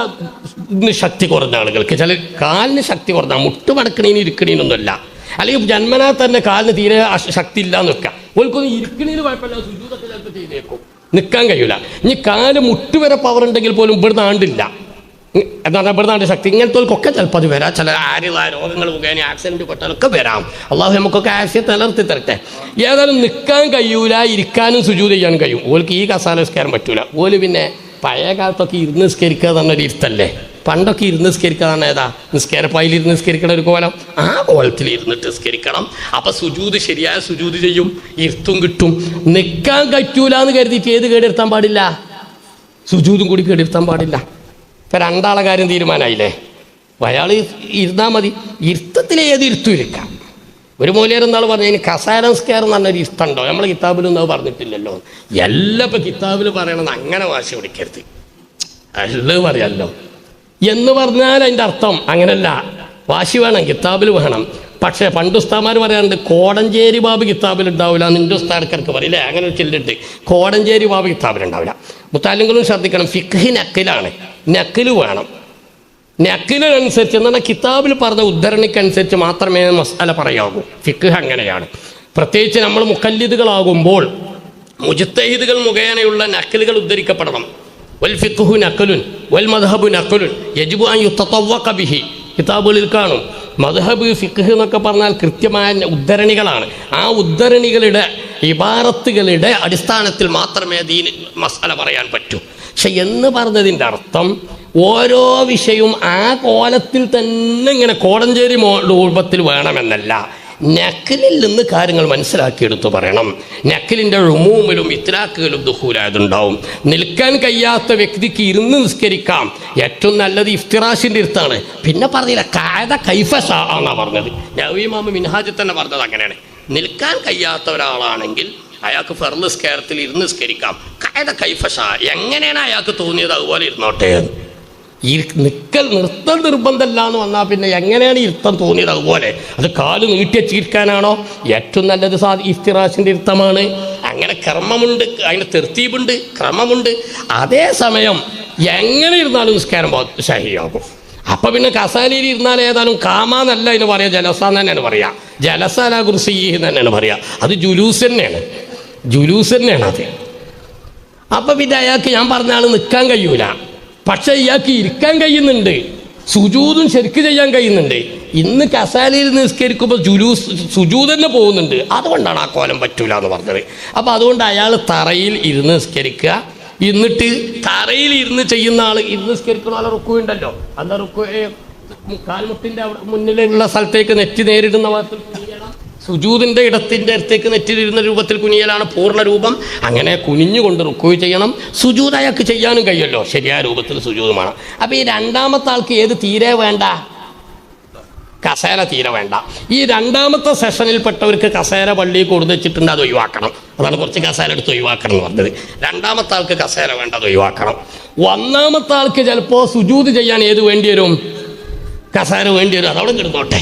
ശക്തി കുറഞ്ഞ ആളുകൾക്ക്. ചില കാലിന് ശക്തി കുറഞ്ഞ, മുട്ടുമടക്കണീന് ഇരിക്കണീനൊന്നുമല്ല, അല്ലെങ്കിൽ ജന്മനാ തന്നെ കാലിന് തീരെ ശക്തി ഇല്ല എന്ന് വെക്കാം. ഓൽക്കൊന്നും ഇരിക്കണീന് കുഴപ്പമില്ല, സുജൂദൊക്കെ ചിലപ്പോൾ ചെയ്തേക്കും. നിൽക്കാൻ കഴിയൂല. ഇനി കാല് മുട്ടുവരെ പവർ ഉണ്ടെങ്കിൽ പോലും ഇവിടുന്ന് ആണ്ടില്ല, എന്താ പറഞ്ഞാൽ ഇവിടുന്നാണ്ട് ശക്തി. ഇങ്ങനത്തെവർക്കൊക്കെ ചിലപ്പോൾ അത് വരാം. ചില രോഗങ്ങൾ മുഖേന ആക്സിഡൻറ്റ് പെട്ടാലൊക്കെ വരാം. അള്ളാഹു നമുക്കൊക്കെ ആക്സിഡൻറ്റ് നിലനിർത്തി തരട്ടെ. ഏതായാലും നിൽക്കാൻ കഴിയൂല, ഇരിക്കാനും സുജൂദ് ചെയ്യാനും കഴിയും. ഓൾക്ക് ഈ കസാല നിസ്കാരം പറ്റൂല. ഓല് പിന്നെ പഴയ കാലത്തൊക്കെ ഇരുന്ന് നിസ്കരിക്കുക എന്നൊരു ഇരുത്തല്ലേ. പണ്ടൊക്കെ ഇരുന്ന് നിസ്കരിക്കുക തന്നെ ഏതാ? നിസ്കാരപ്പായിൽ ഇരുന്ന് നിസ്കരിക്കണ ഒരു കോലം, ആ കോലത്തിൽ ഇരുന്നിട്ട് നിസ്കരിക്കണം. അപ്പം സുജൂദ് ശരിയായ സുജൂദ് ചെയ്യും, ഇരുത്തും കിട്ടും. നിൽക്കാൻ പറ്റൂല എന്ന് കരുതിയിട്ട് ഏത് കേടെടുത്താൻ പാടില്ല? സുജൂദും കൂടി കേടെടുത്താൻ പാടില്ല. ഇപ്പം രണ്ടാളെ കാര്യം തീരുമാനമായില്ലേ? അയാൾ ഇരുന്നാൽ മതി. ഇരുത്തത്തിൽ ഏത് ഇരുത്തും ഇരിക്കാം. ഒരു മൂലയർ എന്നാൾ പറഞ്ഞു, ഇനി കസാര നിസ്കാരം എന്ന് പറഞ്ഞൊരു ഇരുത്തുണ്ടോ? നമ്മൾ കിതാബിലൊന്നും അത് പറഞ്ഞിട്ടില്ലല്ലോ. എല്ലാം ഇപ്പം കിതാബിൽ പറയണമെന്ന് അങ്ങനെ വാശി പിടിക്കരുത്, എല്ലാം പറയാമല്ലോ എന്ന് പറഞ്ഞാൽ അതിൻ്റെ അർത്ഥം അങ്ങനല്ല. വാശി വേണം, കിതാബിൽ വേണം. പക്ഷേ പണ്ട് ഉസ്താമാർ പറയാറുണ്ട്, കോടഞ്ചേരി ബാബ് കിതാബിൽ ഉണ്ടാവില്ല. നിൻ്റെ ഉസ്താദർക്ക് പറയില്ലേ, അങ്ങനെ ഒരു ചില്ലുണ്ട്. കോടഞ്ചേരി ബാബ് കിതാബിലുണ്ടാവില്ല. മുത്താലിങ്ങളും ശ്രദ്ധിക്കണം, ഫിഖ് നക്കിലാണ്, നക്കില് വേണം. നക്കിലനുസരിച്ച് എന്ന് പറഞ്ഞാൽ കിതാബിൽ പറഞ്ഞ ഉദ്ധരണിക്കനുസരിച്ച് മാത്രമേ മസ്അല പറയാവൂ. ഫിഖ് അങ്ങനെയാണ്. പ്രത്യേകിച്ച് നമ്മൾ മുഖല്ലിദുകളാകുമ്പോൾ മുജ്തഹിദുകൾ മുഖേനയുള്ള നക്കലുകൾ ഉദ്ധരിക്കപ്പെടണം. വൽ ഫിഖ്ഹു നഖലുൻ വൽ മദ്ഹബു നഖലുൻ യജിബു അൻ യുതതവഖ ബിഹി. കിതാബുകളിൽ കാണും, മദ്ഹബ് ഫിഖ് എന്നൊക്കെ പറഞ്ഞാൽ കൃത്യമായ ഉദ്ധരണികളാണ്. ആ ഉദ്ധരണികളുടെ ഇബാറത്തുകളുടെ അടിസ്ഥാനത്തിൽ മാത്രമേ ദീൻ മസ്അല പറയാൻ പറ്റൂ. പക്ഷെ എന്ന് പറഞ്ഞതിൻ്റെ അർത്ഥം ഓരോ വിഷയവും ആ കോലത്തിൽ തന്നെ ഇങ്ങനെ കോടഞ്ചേരി രൂപത്തിൽ വേണമെന്നല്ല. നക്കിലിൽ നിന്ന് കാര്യങ്ങൾ മനസ്സിലാക്കിയെടുത്ത് പറയണം. നക്കിലിൻ്റെ ഉമൂമിലും ഇത്ലാക്കുകളും ദുഹൂലായതുണ്ടാവും. നിൽക്കാൻ കഴിയാത്ത വ്യക്തിക്ക് ഇരുന്ന് നിസ്കരിക്കാം. ഏറ്റവും നല്ലത് ഇഫ്തിറാഷിൻ്റെ ഇരുത്താണ്. പിന്നെ പറഞ്ഞില്ല കായത കൈഫഷ എന്നാണ് പറഞ്ഞത്. നവവി ഇമാം മിൻഹാജിൽ തന്നെ പറഞ്ഞത് അങ്ങനെയാണ്. നിൽക്കാൻ കഴിയാത്ത ഒരാളാണെങ്കിൽ അയാൾക്ക് ഫർള് നിസ്കാരത്തിൽ ഇരുന്ന് നിസ്കരിക്കാം. കായത കൈഫഷ, എങ്ങനെയാണ് അയാൾക്ക് തോന്നിയത് അതുപോലെ ഇരുന്നോട്ടെ. നിർത്തൽ നിർബന്ധമല്ല എന്ന് വന്നാൽ പിന്നെ എങ്ങനെയാണ് ഇരുത്തം തോന്നിയത് അതുപോലെ. അത് കാല് നീട്ടിയച്ചിരിക്കാനാണോ? ഏറ്റവും നല്ലത് ഇഫ്തിറാഷിൻ്റെ ഇരുത്തമാണ്. അങ്ങനെ ക്രമമുണ്ട്, അതിന് തെർത്തീബുണ്ട്, ക്രമമുണ്ട്. അതേസമയം എങ്ങനെ ഇരുന്നാലും നിസ്കാരം ശരിയാകും. അപ്പം പിന്നെ കസാലയിൽ ഇരുന്നാൽ ഏതായാലും കാമാന്നല്ല അതിന് പറയാം, ജലസ എന്ന് തന്നെയാണ് പറയാം. ജലസ അല കുർസി എന്ന് തന്നെയാണ് പറയാം. അത് ജുലൂസ് തന്നെയാണ്, ജുലൂസ് തന്നെയാണ് അത്. അപ്പം പിന്നെ അയാൾക്ക് ഞാൻ പറഞ്ഞ ആൾ നിൽക്കാൻ കഴിയൂല, പക്ഷെ ഇയാൾക്ക് ഇരിക്കാൻ കഴിയുന്നുണ്ട്, സുജൂദും ശരിക്ക് ചെയ്യാൻ കഴിയുന്നുണ്ട്. ഇന്ന് കസാലയിൽ നിസ്കരിക്കുമ്പോൾ സുജൂദ് തന്നെ പോകുന്നുണ്ട്. അതുകൊണ്ടാണ് ആ കോലം പറ്റൂല എന്ന് പറഞ്ഞത്. അപ്പം അതുകൊണ്ട് അയാൾ തറയിൽ ഇരുന്ന് നിസ്കരിക്കുക. എന്നിട്ട് തറയിൽ ഇരുന്ന് ചെയ്യുന്ന ആൾ ഇരുന്ന് നിസ്കരിക്കുന്ന ആളെ റുക്കു ഉണ്ടല്ലോ, എന്താ റുക്കു കാൽമുട്ടിൻ്റെ മുന്നിലുള്ള സ്ഥലത്തേക്ക് നെറ്റി നേരിടുന്ന ഭാഗത്തിൽ കുനിയണം. സുജൂദിൻ്റെ ഇടത്തിൻ്റെ അടുത്തേക്ക് നെറ്റിലിരുന്ന രൂപത്തിൽ കുനിയലാണ് പൂർണ്ണ രൂപം. അങ്ങനെ കുനിഞ്ഞുകൊണ്ട് റുക്കു ചെയ്യണം. സുജൂദ് അയാൾക്ക് ചെയ്യാനും കഴിയുമല്ലോ, ശരിയായ രൂപത്തിൽ സുജൂദ് വേണം. അപ്പോൾ ഈ രണ്ടാമത്തെ ആൾക്ക് ഏത് തീരെ വേണ്ട? കസേര തീരെ വേണ്ട. ഈ രണ്ടാമത്തെ സെഷനിൽപ്പെട്ടവർക്ക് കസേര പള്ളിയിൽ കൊടുത്തു വെച്ചിട്ടുണ്ട്, അത് ഒഴിവാക്കണം. അതാണ് കുറച്ച് കസേര എടുത്ത് ഒഴിവാക്കണം എന്ന് പറഞ്ഞത്. രണ്ടാമത്തെ ആൾക്ക് കസേര വേണ്ട, അത് ഒഴിവാക്കണം. ഒന്നാമത്തെ ആൾക്ക് ചിലപ്പോൾ സുജൂദ് ചെയ്യാൻ ഏത് വേണ്ടി വരും? കസേര വേണ്ടി വരും, അതവിടെ കിടന്നോട്ടെ.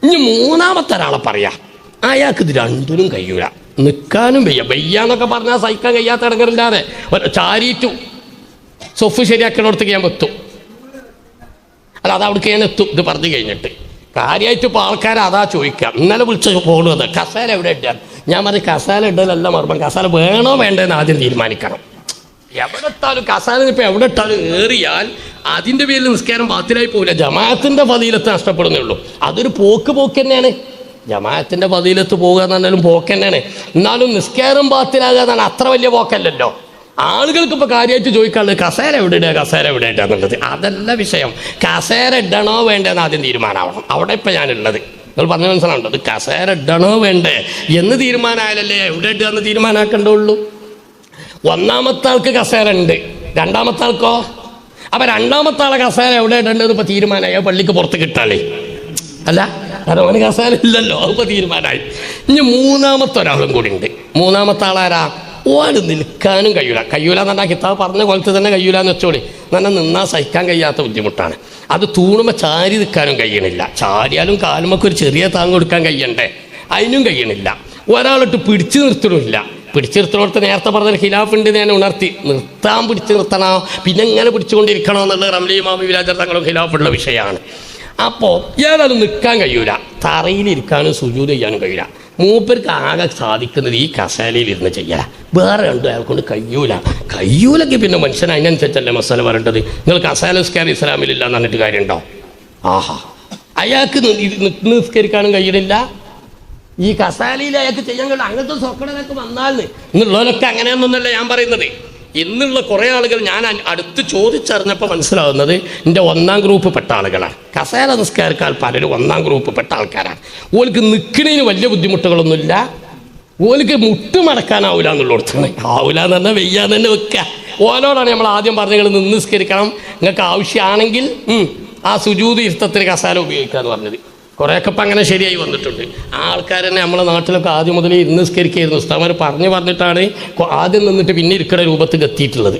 ഇനി മൂന്നാമത്തെ ഒരാളെ പറയാം, അയാൾക്ക് ഇത് രണ്ടിനും കഴിയൂല. നിൽക്കാനും വയ്യാന്നൊക്കെ പറഞ്ഞാൽ സഹിക്കാൻ കഴിയാത്ത ഇടങ്ങളില്ലാതെ ചാരിയിട്ടു സൊഫ് ശരിയാക്കണോടത്തേക്ക് ഞാൻ എത്തും. അല്ല, അത് അവിടേക്ക് ഞാൻ എത്തും. ഇത് പറഞ്ഞു കഴിഞ്ഞിട്ട് കാര്യമായിട്ട് ഇപ്പോൾ ആൾക്കാർ അതാ ചോദിക്കാം. ഇന്നലെ വിളിച്ച പോകുന്നത് കസേര എവിടെ ഇട്ടാൽ ഞാൻ പറഞ്ഞ കസേര ഇടലല്ല മർമ്മം, കസേര വേണോ വേണ്ടതെന്ന് ആദ്യം തീരുമാനിക്കണം. എവിടെ ഇട്ടാലും കസാല ഇപ്പം എവിടെ ഇട്ടാലും ഏറിയാൽ അതിൻ്റെ പേരിൽ നിസ്കാരം ബാത്തിലായി പോവില്ല. ജമാഅത്തിൻ്റെ ഫളീലത്ത് നഷ്ടപ്പെടുന്നേ ഉള്ളൂ. അതൊരു പോക്ക് തന്നെയാണ്. ജമാഅത്തിൻ്റെ ഫളീലത്ത് പോകുക എന്ന് പറഞ്ഞാലും പോക്ക് തന്നെയാണ്. എന്നാലും നിസ്കാരം ബാത്തിലാകുക എന്നാണ് അത്ര വലിയ പോക്കല്ലല്ലോ. ആളുകൾക്ക് ഇപ്പോൾ കാര്യമായിട്ട് ചോദിക്കാനുള്ളത് കസേര എവിടെ ഇടുക, കസേര എവിടെ ഇടുക എന്നുള്ളത്. അതല്ല വിഷയം. കസേര ഇടണോ വേണ്ടതെന്ന് ആദ്യം തീരുമാനമാവണം. അവിടെ ഇപ്പം ഞാനുള്ളത് നിങ്ങൾ പറഞ്ഞ മനസ്സിലാവുണ്ടോ? അത് കസേര ഇടണോ വേണ്ടേ എന്ന് തീരുമാനമായാലല്ലേ എവിടെ ഇടുക എന്ന് തീരുമാനമാക്കേണ്ടുള്ളൂ. ഒന്നാമത്തെ ആൾക്ക് കസേര ഉണ്ട്, രണ്ടാമത്തെ ആൾക്കോ? അപ്പം രണ്ടാമത്തെ ആളെ കസേര എവിടെ ഇടേണ്ടത് ഇപ്പോൾ തീരുമാനമായി. പള്ളിക്ക് പുറത്ത് കിട്ടാളേ അല്ല, കാരണം അവന് കസേര ഇല്ലല്ലോ, അതിപ്പോൾ തീരുമാനമായി. ഇനി മൂന്നാമത്തെ ഒരാളും കൂടി ഉണ്ട്. മൂന്നാമത്തെ ആളാരാ? ഓന് നിൽക്കാനും കഴിയൂല. എന്ന് പറഞ്ഞാൽ കിതാബ് പറഞ്ഞ കൊലത്ത് തന്നെ കഴിയൂലെന്ന് വെച്ചോളി. എന്നാൽ നിന്നാൽ സഹിക്കാൻ കഴിയാത്ത ബുദ്ധിമുട്ടാണ്. അത് തൂണുമ്പോൾ ചാരി നിൽക്കാനും കഴിയണില്ല. ചാരിയാലും കാലുമൊക്കെ ഒരു ചെറിയ താങ്ങ് കൊടുക്കാൻ കഴിയണ്ടേ, അതിനും കഴിയണില്ല. ഒരാളിട്ട് പിടിച്ചു നിർത്തണമില്ല. പിടിച്ചു നിർത്തണോടത്ത് നേരത്തെ പറഞ്ഞ ഖിലാഫുണ്ട് ഞാൻ ഉണർത്തി. പിടിച്ചു നിർത്തണോ പിന്നെ എങ്ങനെ പിടിച്ചുകൊണ്ടിരിക്കണോ എന്നുള്ളത് റംലി ഇമാം വിലാജർ തങ്ങളും ഖിലാഫുള്ള വിഷയമാണ്. അപ്പോൾ ഏതായാലും നിൽക്കാൻ കഴിയൂല, തറയിലിരിക്കാനും സുജൂദ് ചെയ്യാനും കഴിയൂല. മൂപ്പർക്ക് ആകെ സാധിക്കുന്നത് ഈ കസേലയിൽ ഇരുന്ന് ചെയ്യാൻ. വേറെ രണ്ടും അയാൾക്കൊണ്ട് കഴിയൂലെങ്കിൽ പിന്നെ മനുഷ്യൻ അതിനനുസരിച്ചല്ലേ മസാല പറയേണ്ടത്. നിങ്ങൾ കസേല നിസ്കാരം ഇസ്ലാമിലില്ല എന്ന് പറഞ്ഞിട്ട് കാര്യമുണ്ടോ? ആഹാ, അയാൾക്ക് നിസ്കരിക്കാനും കഴിയണില്ല, ഈ കസാലയിൽ അയാൾക്ക് ചെയ്യാൻ കഴിയില്ല. അങ്ങനത്തെ സ്വക്കടനൊക്കെ വന്നാൽ ഇന്നുള്ളവരൊക്കെ അങ്ങനെയൊന്നല്ല ഞാൻ പറയുന്നത്. ഇന്നുള്ള കുറേ ആളുകൾ ഞാൻ അടുത്ത് ചോദിച്ചറിഞ്ഞപ്പോൾ മനസ്സിലാവുന്നത് എൻ്റെ ഒന്നാം ഗ്രൂപ്പ് പെട്ട ആളുകളാണ്. കസേര നിസ്കാരക്കാർ പലരും ഒന്നാം ഗ്രൂപ്പ് പെട്ട ആൾക്കാരാണ്. ഓൾക്ക് നിൽക്കണതിന് വലിയ ബുദ്ധിമുട്ടുകളൊന്നുമില്ല. ഓൾക്ക് മുട്ടുമടക്കാനാവില്ല എന്നുള്ളിടത്താണ്. ആവില്ല എന്ന് പറഞ്ഞാൽ വെയ്യാന്ന് തന്നെ വെക്കുക. ഓലോടാണ് നമ്മൾ ആദ്യം പറഞ്ഞത് നിന്ന് നിസ്കരിക്കണം, നിങ്ങൾക്ക് ആവശ്യമാണെങ്കിൽ ആ സുജൂദ് ഇരുത്തത്തിന് കസേര ഉപയോഗിക്കുക എന്ന് പറഞ്ഞത്. കുറേയൊക്കെ ഇപ്പം അങ്ങനെ ശരിയായി വന്നിട്ടുണ്ട്. ആ ആൾക്കാർ തന്നെ നമ്മളെ നാട്ടിലൊക്കെ ആദ്യം മുതലേ ഇരുന്ന് നിസ്കരിക്കായിരുന്നു. ഉസ്താദ്മാർ പറഞ്ഞിട്ടാണ് ആദ്യം നിന്നിട്ട് പിന്നെ ഇരിക്കുന്ന രൂപത്തിൽ എത്തിയിട്ടുള്ളത്.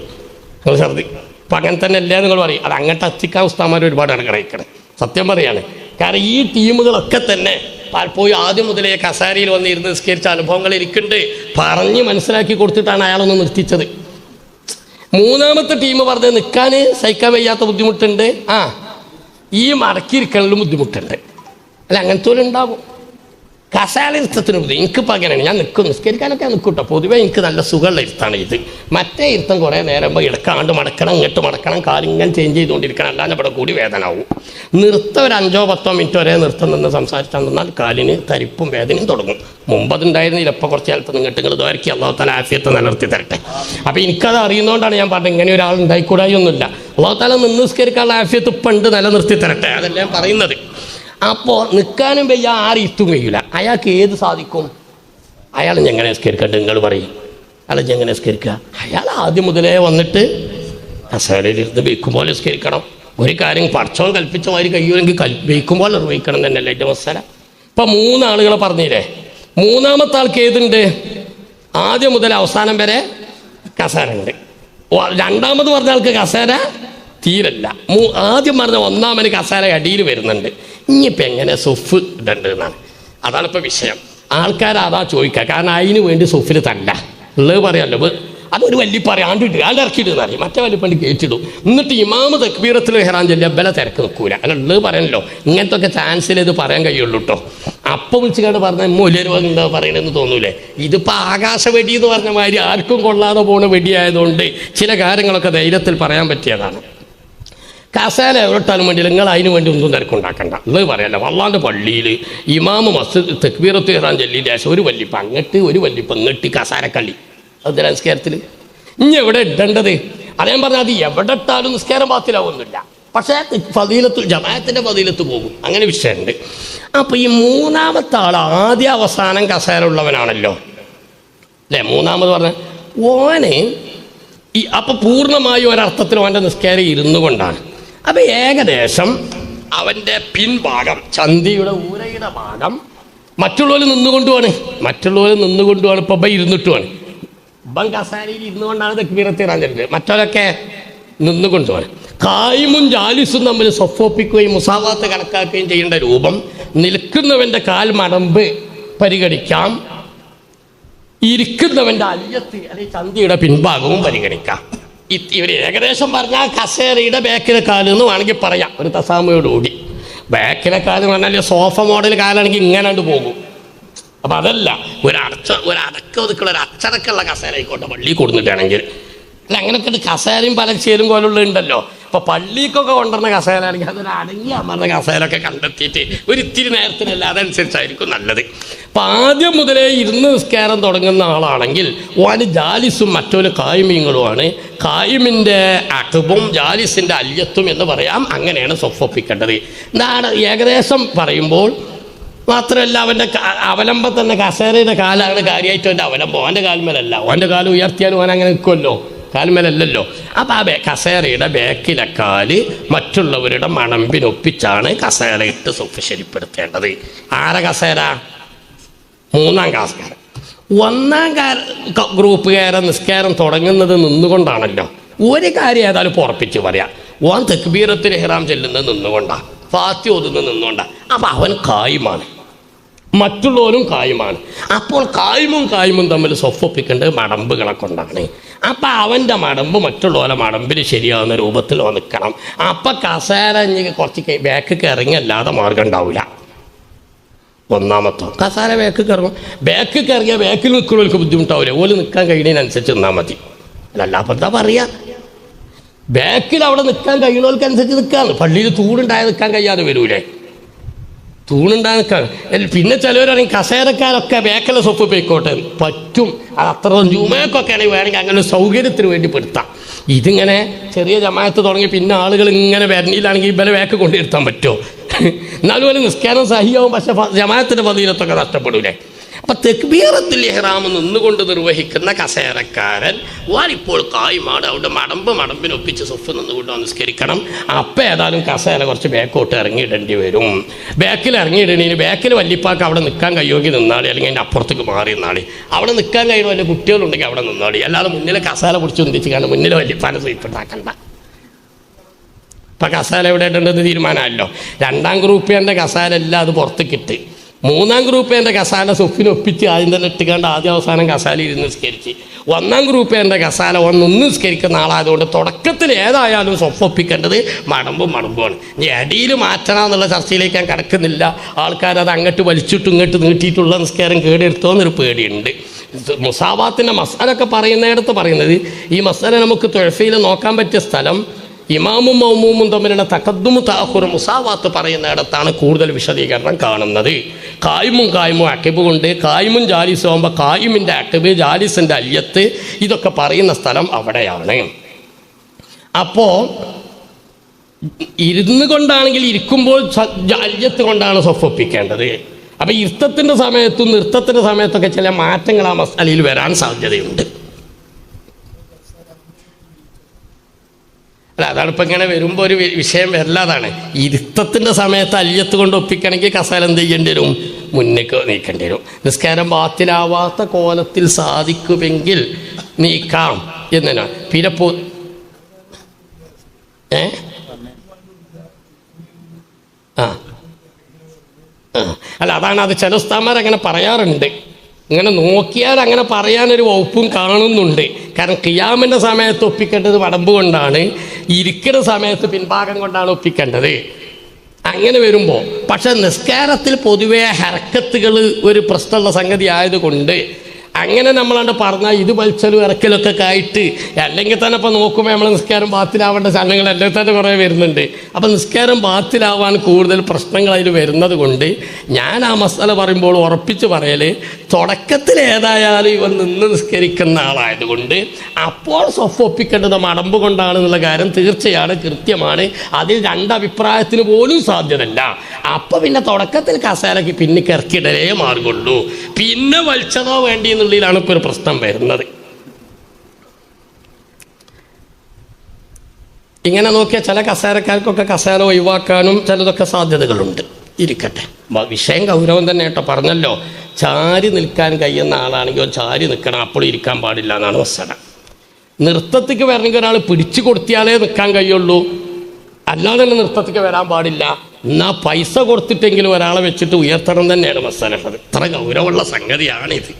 നിങ്ങൾ ശ്രദ്ധി ഇപ്പം അങ്ങനെ തന്നെ അല്ലേ നിങ്ങൾ പറയും. അത് അങ്ങോട്ട് എത്തിക്കാൻ ഉസ്താദ്മാർ ഒരുപാട് ഇടക്കിടയ്ക്കണം. സത്യം പറയാണ്. കാരണം ഈ ടീമുകളൊക്കെ തന്നെ പലപ്പോഴും ആദ്യം മുതലേ കസേരയിൽ വന്ന് ഇരുന്ന് നിസ്കരിച്ച അനുഭവങ്ങൾ ഇരിക്കുന്നുണ്ട്. പറഞ്ഞ് മനസ്സിലാക്കി കൊടുത്തിട്ടാണ് അയാളൊന്ന് നിർത്തിച്ചത്. മൂന്നാമത്തെ ടീം പറഞ്ഞത് നിൽക്കാൻ സഹിക്കാൻ വയ്യാത്ത ബുദ്ധിമുട്ടുണ്ട്, ഈ മടക്കിയിരിക്കലിലും ബുദ്ധിമുട്ടുണ്ട്. അല്ല, അങ്ങനത്തെ പോലെ ഉണ്ടാവും. കസാല ഇരുത്തത്തിന് ബുദ്ധി എനിക്കിപ്പോൾ അങ്ങനെയാണ്. ഞാൻ നിസ്കരിക്കാനൊക്കെ നിൽക്കൂട്ടോ. പൊതുവേ എനിക്ക് നല്ല സുഖമുള്ള ഇരുത്താണ് ഇത്. മറ്റേ ഇരുത്തം കുറേ നേരം ഇടക്കാണ്ട് മടക്കണം, ഇങ്ങോട്ട് മടക്കണം, കാലിങ്ങനെ ചേഞ്ച് ചെയ്തുകൊണ്ടിരിക്കണം. അല്ലാതെ ഇവിടെ കൂടി വേദന ആവും. നൃത്തം ഒരു 5-10 മിനിറ്റ് വരെ നൃത്തം നിന്ന് സംസാരിച്ചാൽ നിന്നാൽ കാലിന് തരിപ്പും വേദനയും തുടങ്ങും. മുമ്പതുണ്ടായിരുന്നില്ല, ഇപ്പോൾ കുറച്ച് കാലത്ത് നിങ്ങൾ ഇതുവരയ്ക്ക് അള്ളാഹു തആല ആഫിയത്ത് നിലനിർത്തി തരട്ടെ. അപ്പോൾ എനിക്കത് അറിയുന്നതുകൊണ്ടാണ് ഞാൻ പറഞ്ഞത് ഇങ്ങനെ ഒരാൾ ഉണ്ടായിക്കൂടായൊന്നുമില്ല. അള്ളാഹു തആല നിന്ന് നിസ്കരിക്കാനുള്ള ആഫിയത്ത് ഇപ്പം ഉണ്ട്, നിലനിർത്തി തരട്ടെ. അതല്ല ഞാൻ പറയുന്നത്. അപ്പോൾ നിൽക്കാനും വയ്യ, ആരിത്തും കഴിയില്ല. അയാൾക്ക് ഏത് സാധിക്കും? അയാൾ എങ്ങനെ നിസ്കരിക്കട്ടെ? നിങ്ങൾ പറയും അയാൾ എങ്ങനെ നിസ്കരിക്കുക? അയാൾ ആദ്യം മുതലേ വന്നിട്ട് കസേരയിലിരുന്ന് വെയ്ക്കുമ്പോൾ നിസ്കരിക്കണം. ഒരു കാര്യം പടച്ചോൻ കൽപ്പിച്ച മാതിരി കഴിയുമെങ്കിൽ വെയ്ക്കുമ്പോൾ നിർവഹിക്കണം തന്നെയല്ലേ എൻ്റെ മസാല. ഇപ്പം 3 ആളുകളെ പറഞ്ഞില്ലേ, മൂന്നാമത്തെ ആൾക്ക് ഏതുണ്ട്? ആദ്യം മുതൽ അവസാനം വരെ കസേര ഉണ്ട്. രണ്ടാമത് പറഞ്ഞ ആൾക്ക് കസേര തീരല്ല. ആദ്യം പറഞ്ഞ ഒന്നാമന് കസേര അടിയിൽ വരുന്നുണ്ട്. ഇനിയിപ്പോൾ എങ്ങനെ സൊഫ് ഇടേണ്ടതെന്നാണ്. അതാണിപ്പോൾ വിഷയം. ആൾക്കാർ അതാ ചോദിക്കുക. കാരണം അതിന് വേണ്ടി സൊഫിൽ തല്ല ഉള്ളത് പറയാമല്ലോ. അതൊരു വലിയ പറയാണ്ട് ഇടുക, ആണ്ട് ഇറക്കിയിടുന്ന അറിയാം. മറ്റേ വലിപ്പണ്ട് കയറ്റിടും. എന്നിട്ട് ഇമാമ് തക്ബീറത്തിൽ ഇഹ്റാം ചൊല്ലിയ ബല തിരക്ക് നിൽക്കൂല. അല്ല ഉള്ളത് പറയാനല്ലോ. ഇങ്ങനത്തെ ഒക്കെ ചാൻസിൽ ഇത് പറയാൻ കഴിയുള്ളൂ കേട്ടോ. അപ്പം വിളിച്ചുകൊണ്ട് പറഞ്ഞാൽ മൂല്യര് എന്താ പറയണമെന്ന് തോന്നൂലേ. ഇതിപ്പോൾ ആകാശ വെടി എന്ന് പറഞ്ഞ മാതിരി ആർക്കും കൊള്ളാതെ പോകുന്ന വെടിയായതുകൊണ്ട് ചില കാര്യങ്ങളൊക്കെ ധൈര്യത്തിൽ പറയാൻ പറ്റിയതാണ്. കസേല എവിടെട്ടാലും വേണ്ടി നിങ്ങൾ അതിന് വേണ്ടി ഒന്നും തിരക്കുണ്ടാക്കണ്ട. ഉള്ളത് പറയാമല്ലോ. അള്ളാൻ്റെ പള്ളിയിൽ ഇമാമ് മസ്ജിദ് തക്ബീറത്ത് ഇഹ്റാം ചൊല്ലിയ ശേഷം ഒരു വല്ലിപ്പം അങ്ങോട്ട് ഒരു വല്ലിപ്പം ഇങ്ങോട്ട് കസാരക്കള്ളി. അത് നിസ്കാരത്തിൽ ഇനി എവിടെ ഇടേണ്ടത്? അതേ പറഞ്ഞാൽ അത് എവിടെ ഇട്ടാലും നിസ്കാരം ബാത്തിലാവുന്നില്ല. പക്ഷേ ഫദീലത്ത് ജമാഅത്തിൻ്റെ ഫദീലത്ത് പോകും. അങ്ങനെ വിഷയമുണ്ട്. അപ്പോൾ ഈ മൂന്നാമത്തെ ആൾ ആദ്യ അവസാനം കസേര ഉള്ളവനാണല്ലോ അല്ലേ? മൂന്നാമത് പറഞ്ഞ ഓന് അപ്പം പൂർണ്ണമായും ഒരർത്ഥത്തിൽ അവൻ്റെ നിസ്കാരം ഇരുന്നു കൊണ്ടാണ്. അപ്പം ഏകദേശം അവൻ്റെ പിൻഭാഗം ചന്തിയുടെ ഊരയുടെ ഭാഗം മറ്റുള്ളവർ നിന്നുകൊണ്ടുമാണ് ഇപ്പം ഇരുന്നിട്ടുമാണ്. ഇപ്പം കസാരയിൽ ഇരുന്നുകൊണ്ടാണ് തക്ബീറത്ത് ഇറാൻ ചെല്ലുന്നത്. മറ്റവരൊക്കെ നിന്നുകൊണ്ടുമാണ്. കായിമും ജാലിസും തമ്മിൽ സൊഫോപ്പിക്കുകയും മുസാവാത്ത് കണക്കാക്കുകയും ചെയ്യേണ്ട രൂപം നിൽക്കുന്നവൻ്റെ കാൽ മടമ്പ് പരിഗണിക്കാം, ഇരിക്കുന്നവൻ്റെ അല്യത്ത് അല്ലെങ്കിൽ ചന്തിയുടെ പിൻഭാഗവും പരിഗണിക്കാം. ഇവർ ഏകദേശം പറഞ്ഞാൽ കസേരയുടെ ബാക്കിലെ കാല് എന്ന് വേണമെങ്കിൽ പറയാം ഒരു തസാമയോടുകൂടി. ബാക്കിലെ കാല് എന്ന് പറഞ്ഞാൽ സോഫ മോഡൽ കാലാണെങ്കിൽ ഇങ്ങനെ പോകും. അപ്പം അതല്ല, ഒരു അടക്ക ഒതുക്കുള്ള ഒരു അച്ചടക്കമുള്ള കസേര ആയിക്കോട്ടെ പള്ളി കൊടുത്തിട്ടാണെങ്കിൽ അല്ല അങ്ങനെയൊക്കെ കസേരയും പലച്ചേരും പോലുള്ള ഉണ്ടല്ലോ. ഇപ്പോൾ പള്ളിക്കൊക്കെ കൊണ്ടുവന്ന കസേരയാണെങ്കിൽ അതൊരു അടങ്ങി അമർന്ന കസേരയൊക്കെ കണ്ടെത്തിയിട്ട് ഒരിത്തിരി നേരത്തിനല്ല, അതനുസരിച്ചായിരിക്കും നല്ലത്. അപ്പം ആദ്യം മുതലേ ഇരുന്ന് നിസ്കാരം തുടങ്ങുന്ന ആളാണെങ്കിൽ ഓന് ജാലിസും മറ്റൊരു കായ്മീങ്ങളുമാണ്. കായ്മിൻ്റെ അഖബും ജാലിസിൻ്റെ അല്യത്തും എന്ന് പറയാം. അങ്ങനെയാണ് സൊഫൊപ്പിക്കേണ്ടത്. എന്താണ് ഏകദേശം പറയുമ്പോൾ മാത്രമല്ല, അവൻ്റെ അവലംബം തന്നെ കസേരയുടെ കാലാണ് കാര്യമായിട്ട് അവൻ്റെ അവലംബം. അവൻ്റെ കാൽമേലല്ല. അവൻ്റെ കാല് ഉയർത്തിയാലും അവൻ അങ്ങനെ നിൽക്കുമല്ലോ, കാൽമേലല്ലല്ലോ. അപ്പം ആ കസേരയുടെ ബാക്കിലെ കാല് മറ്റുള്ളവരുടെ മണമ്പിനൊപ്പിച്ചാണ് കസേര ഇട്ട് സൊഫ് ശരിപ്പെടുത്തേണ്ടത്. ആരെ കസേര? മൂന്നാം കസേര. ഒന്നാം ഗ്രൂപ്പുകാരൻ നിസ്കാരം തുടങ്ങുന്നത് നിന്നുകൊണ്ടാണല്ലോ. ഒരു കാര്യം ഏതായാലും ഉറപ്പിച്ച് പറയാം, ഓൻ തക്ബീറത്തുൽ ഇഹ്റാം ചെല്ലുന്നത് നിന്നുകൊണ്ടാണ്, ഫാത്തിഹ ഓതുന്നത് നിന്നുകൊണ്ടാണ്. അപ്പം അവൻ കായിമാണ്, മറ്റുള്ളവരും കായുമാണ്. അപ്പോൾ കായ്മും തമ്മിൽ സൊഫൊപ്പിക്കേണ്ടത് മടമ്പുകളെ കൊണ്ടാണ്. അപ്പം അവൻ്റെ മടമ്പ് മറ്റുള്ളവരെ മടമ്പിന് ശരിയാവുന്ന രൂപത്തിൽ നിൽക്കണം. അപ്പം കസേര കുറച്ച് ബാക്കിക്ക് ഇറങ്ങിയല്ലാതെ മാർഗം ഉണ്ടാവില്ല. ഒന്നാമത്തോ കസേര ബാക്കിക്ക് ഇറങ്ങും. ബാക്കിക്ക് ഇറങ്ങിയാൽ ബാക്കിൽ നിൽക്കുന്നവർക്ക് ബുദ്ധിമുട്ടാവില്ല. ഓല് നിൽക്കാൻ കഴിയുന്നതിനനുസരിച്ച് നിന്നാൽ മതി. അല്ല അപ്പം എന്താ പറയുക, ബാക്കിൽ അവിടെ നിൽക്കാൻ കഴിയുന്നവർക്കനുസരിച്ച് നിൽക്കാന്ന്. പള്ളിയിൽ തൂണുണ്ടായാൽ നിൽക്കാൻ കഴിയാതെ വരൂലേ, തൂണുണ്ടാക്കാൻ. പിന്നെ ചിലവരാണെങ്കിൽ കസേരക്കാരൊക്കെ ബാക്കിലെ സൊഫ് പോയിക്കോട്ടെ, പറ്റും. അത് അത്ര ജുമയൊക്കെ ആണെങ്കിൽ വേണമെങ്കിൽ അങ്ങനെ സൗകര്യത്തിന് വേണ്ടി പെടുത്താം. ഇതിങ്ങനെ ചെറിയ ജമാഅത്ത് തുടങ്ങി പിന്നെ ആളുകൾ ഇങ്ങനെ വരണിയിലാണെങ്കിൽ ഇവരെ ബാക്ക് കൊണ്ടിരുത്താൻ പറ്റുമോ? എന്നാലും ഒരു നിസ്കാരം സഹിയാവും, പക്ഷെ ജമാഅത്തിൻ്റെ ഫളീലത്തൊക്കെ നഷ്ടപ്പെടൂലേ. അപ്പം തക്ബീറത്തുൽ ഇഹ്റാം നിന്നുകൊണ്ട് നിർവഹിക്കുന്ന കസേരക്കാരൻ വാരിപ്പോൾ കായ്മാണ്. അവിടെ മടമ്പിനൊപ്പിച്ച് സൊഫ് നിന്നുകൊണ്ട് നിസ്കരിക്കണം. അപ്പം ഏതായാലും കസേര കുറച്ച് ബാക്കോട്ട് ഇറങ്ങിയിടേണ്ടി വരും. ബാക്കിൽ ഇറങ്ങിയിടണേന് ബാക്കിൽ വല്യപ്പാക്ക് അവിടെ നിൽക്കാൻ കഴിയുമെങ്കിൽ നിന്നാളി, അല്ലെങ്കിൽ അതിൻ്റെ അപ്പുറത്തേക്ക് മാറി നിന്നാളി. അവിടെ നിൽക്കാൻ കഴിയുന്ന വല്ല കുട്ടികളുണ്ടെങ്കിൽ അവിടെ നിന്നാളി. അല്ലാതെ മുന്നിലെ കസേര പിടിച്ച് ഒന്നിച്ച് കാരണം മുന്നിലെ വല്യപ്പാനെ സ്വീപ്പെട്ടാക്കണ്ട. ഇപ്പം കസേര എവിടെ ഇടേണ്ടത് തീരുമാനമല്ലോ. രണ്ടാം ഗ്രൂപ്പിൻ്റെ കസേര എല്ലാം അത് പുറത്തേക്കിട്ട് മൂന്നാം ഗ്രൂപ്പിൻ്റെ കസാല സൊഫിനൊപ്പിച്ച് ആദ്യം തന്നെ ഇട്ടുകൊണ്ട് ആദ്യം അവസാനം കസാല ഇരുന്ന് നിസ്കരിച്ച്, ഒന്നാം ഗ്രൂപ്പിൻ്റെ കസാല ഒന്ന് നിസ്കരിക്കുന്ന ആളായതുകൊണ്ട് തുടക്കത്തിൽ ഏതായാലും സൊഫൊപ്പിക്കേണ്ടത് മടമ്പുമാണ്. ഇനി അടിയിൽ മാറ്റണം എന്നുള്ള ചർച്ചയിലേക്ക് ഞാൻ കിടക്കുന്നില്ല. ആൾക്കാരത് അങ്ങോട്ട് വലിച്ചിട്ടും ഇങ്ങോട്ട് നീട്ടിയിട്ടുള്ള നിസ്കാരം കേടെടുത്തോന്നൊരു പേടിയുണ്ട്. മുസാവാത്തിൻ്റെ മസാലൊക്കെ പറയുന്നിടത്ത് പറയുന്നത്, ഈ മസാല നമുക്ക് തുഴഫയിൽ നോക്കാൻ പറ്റിയ സ്ഥലം ഇമാമും മൗമൂമും തമ്മിലുള്ള തഖദ്ദുമു തഅഖുർ മുസാവാത്ത് പറയുന്നിടത്താണ് കൂടുതൽ വിശദീകരണം കാണുന്നത്. കായ്മും അക്കിബ് കൊണ്ട് കായ്മും ജാലിസും ആകുമ്പോൾ കായ്മിൻ്റെ അക്കിബ് ജാലിസിൻ്റെ അല്യത്ത് ഇതൊക്കെ പറയുന്ന സ്ഥലം അവിടെയാണ്. അപ്പോൾ ഇരുന്ന് കൊണ്ടാണെങ്കിൽ ഇരിക്കുമ്പോൾ അല്യത്ത് കൊണ്ടാണ് സൊഫൊപ്പിക്കേണ്ടത്. അപ്പോൾ ഇരുത്തത്തിൻ്റെ സമയത്തും നൃത്തത്തിൻ്റെ സമയത്തൊക്കെ ചില മാറ്റങ്ങൾ ആ മസാലയിൽ വരാൻ സാധ്യതയുണ്ട്. അല്ല, അതാണ് ഇപ്പം ഇങ്ങനെ വരുമ്പോൾ ഒരു വിഷയം വരില്ലാതാണ്. ഇരുത്തത്തിൻ്റെ സമയത്ത് അല്യത്ത് കൊണ്ട് ഒപ്പിക്കണമെങ്കിൽ കസേര എന്ത് ചെയ്യേണ്ടി വരും? മുന്നേക്ക് നീക്കേണ്ടി വരും. നിസ്കാരം ബാത്തിലാവാത്ത കോലത്തിൽ സാധിക്കുമെങ്കിൽ നീക്കാം എന്നാണ്. പിന്നെ അല്ല, അതാണ് അത് ചില ഉസ്താദ്മാർ അങ്ങനെ പറയാറുണ്ട്. ഇങ്ങനെ നോക്കിയാൽ അങ്ങനെ പറയാനൊരു വകുപ്പും കാണുന്നുണ്ട്. കാരണം ഖിയാമിൻ്റെ സമയത്ത് ഒപ്പിക്കേണ്ടത് മടമ്പ് കൊണ്ടാണ്, ഇരിക്കുന്ന സമയത്ത് പിൻഭാഗം കൊണ്ടാണ് ഒപ്പിക്കേണ്ടത്. അങ്ങനെ വരുമ്പോൾ പക്ഷെ നിസ്കാരത്തിൽ പൊതുവേ ഹർക്കത്തുകൾ ഒരു പ്രശ്നമുള്ള സംഗതി ആയതുകൊണ്ട് അങ്ങനെ നമ്മളാണ്ട് പറഞ്ഞാൽ ഇത് വലിച്ചലും ഇറക്കലൊക്കെ ആയിട്ട് അല്ലെങ്കിൽ തന്നെ ഇപ്പോൾ നോക്കുമ്പോൾ നമ്മൾ നിസ്കാരം ബാത്തിലാവേണ്ട ചലനങ്ങൾ എല്ലാം തന്നെ കുറേ വരുന്നുണ്ട്. അപ്പോൾ നിസ്കാരം ബാത്തിലാവാൻ കൂടുതൽ പ്രശ്നങ്ങൾ അതിൽ വരുന്നത് കൊണ്ട് ഞാൻ ആ മസാല പറയുമ്പോൾ ഉറപ്പിച്ച് പറയൽ, തുടക്കത്തിൽ ഏതായാലും ഇവൻ നിന്ന് നിസ്കരിക്കുന്ന ആളായതുകൊണ്ട് അപ്പോൾ സൊഫ് ഒപ്പിക്കേണ്ടത് മടമ്പ് കൊണ്ടാണെന്നുള്ള കാര്യം തീർച്ചയാണ്, കൃത്യമാണ്. അതിൽ രണ്ടഭിപ്രായത്തിന് പോലും സാധ്യതയില്ല. അപ്പോൾ പിന്നെ തുടക്കത്തിൽ കസേരയ്ക്ക് പിന്നെ ഇറക്കിയിടലേ മാർഗുള്ളൂ. പിന്നെ വലിച്ചതോ വേണ്ടി എന്നുള്ളതിലാണ് ഇപ്പോൾ ഒരു പ്രശ്നം വരുന്നത്. ഇങ്ങനെ നോക്കിയാൽ ചില കസേരക്കാർക്കൊക്കെ കസേര ഒഴിവാക്കാനും ചിലതൊക്കെ സാധ്യതകളുണ്ട്. ഇരിക്കട്ടെ, വിഷയം ഗൗരവം തന്നെ കേട്ടോ. പറഞ്ഞല്ലോ, ചാരി നിൽക്കാൻ കഴിയുന്ന ആളാണെങ്കിൽ ചാരി നിൽക്കണം, അപ്പോൾ ഇരിക്കാൻ പാടില്ല എന്നാണ് വസ്സന. നൃത്തത്തിക്ക് വരണമെങ്കിൽ ഒരാൾ പിടിച്ചു കൊടുത്തിയാലേ നിൽക്കാൻ കഴിയുള്ളൂ, അല്ലാതെ തന്നെ നൃത്തത്തിക്ക് വരാൻ പാടില്ല. എന്നാൽ പൈസ കൊടുത്തിട്ടെങ്കിലും ഒരാളെ വെച്ചിട്ട് ഉയർത്തണം തന്നെയാണ് മസാല. ഇത്ര ഗൗരവമുള്ള സംഗതിയാണിത്.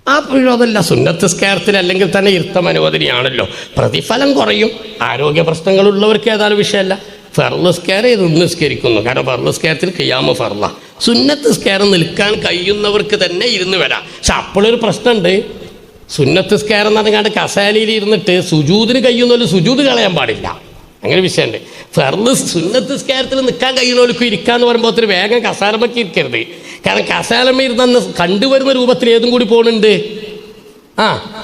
ആ അതല്ല, സുന്നത്ത് നിസ്കാരത്തിൽ അല്ലെങ്കിൽ തന്നെ ഇരുത്തം അനുവദനീയാണല്ലോ. പ്രതിഫലം കുറയും. ആരോഗ്യ പ്രശ്നങ്ങളുള്ളവർക്ക് ഏതായാലും വിഷയമല്ല. ഫർള് നിസ്കാരം ഇത് നിസ്കരിക്കുന്നു. കാരണം ഫർള് നിസ്കാരത്തിൽ ഖിയാമ് ഫർള, സുന്നത്ത് നിസ്കാരം നിൽക്കാൻ കഴിയുന്നവർക്ക് തന്നെ ഇരുന്ന് വരാം. പക്ഷെ അപ്പോഴൊരു പ്രശ്നമുണ്ട്. സുന്നത്ത് നിസ്കാരം എന്ന് പറഞ്ഞാൽ കസേരയിൽ ഇരുന്നിട്ട് സുജൂദിന് കഴിയുന്നവർ സുജൂദ് കളയാൻ പാടില്ല. അങ്ങനെ വിഷയമുണ്ട്. ഫർള് സുന്നത്ത് നിസ്കാരത്തിൽ നിൽക്കാൻ കഴിയുന്നവർക്ക് ഇരിക്കാന്ന് പറയുമ്പോൾ ഒത്തിരി വേഗം കസാലമൊക്കെ ഇരിക്കരുത്. കാരണം കസാലമ ഇരുന്ന് കണ്ടുവരുന്ന രൂപത്തിൽ ഏതും കൂടി പോകുന്നുണ്ട്,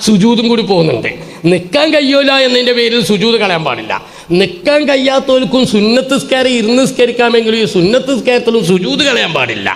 സുജൂദും കൂടി പോകുന്നുണ്ട്. നിൽക്കാൻ കഴിയൂല എന്നതിൻ്റെ പേരിൽ സുജൂദ് കളയാൻ പാടില്ല. നിൽക്കാൻ കഴിയാത്തവർക്കും സുന്നത്ത് നിസ്കാരം ഇരുന്ന് നിസ്കരിക്കാമെങ്കിലും ഈ സുന്നത്ത് നിസ്കാരത്തിലും സുജൂദ് കളയാൻ പാടില്ല.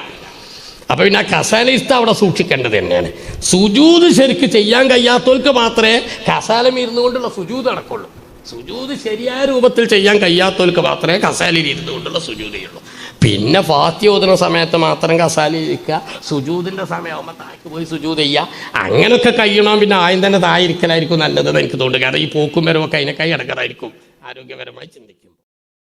അപ്പോൾ പിന്നെ ആ കസാലയിസ്ത അവിടെ സൂക്ഷിക്കേണ്ടത് തന്നെയാണ്. സുജൂദ് ശരിക്ക് ചെയ്യാൻ കഴിയാത്തവർക്ക് മാത്രമേ കസാലം ഇരുന്നു കൊണ്ടുള്ള സുജൂദ് നടക്കുള്ളൂ. സുജൂദ് ശരിയായ രൂപത്തിൽ ചെയ്യാൻ കഴിയാത്തവർക്ക് മാത്രമേ കസാലയിൽ ഇരുന്നു കൊണ്ടുള്ള സുജൂദ് ചെയ്യുള്ളൂ. പിന്നെ ഫാത്തിഹ ഓതുന്ന സമയത്ത് മാത്രം കസാലയിൽ ഇരിക്കുക, സുജൂദിൻ്റെ സമയമാകുമ്പോൾ താഴേക്ക് പോയി സുജൂദ് ചെയ്യുക. അങ്ങനെയൊക്കെ കഴിയണം. പിന്നെ ആദ്യം തന്നെ താഴെ ഇരിക്കലായിരിക്കും നല്ലതെന്ന് എനിക്ക് തോന്നുന്നു. കാരണം ഈ പോക്കും വരവൊക്കെ അതിനേക്കായി ഇടങ്ങറായിരിക്കും ആരോഗ്യപരമായി ചിന്തിക്കും.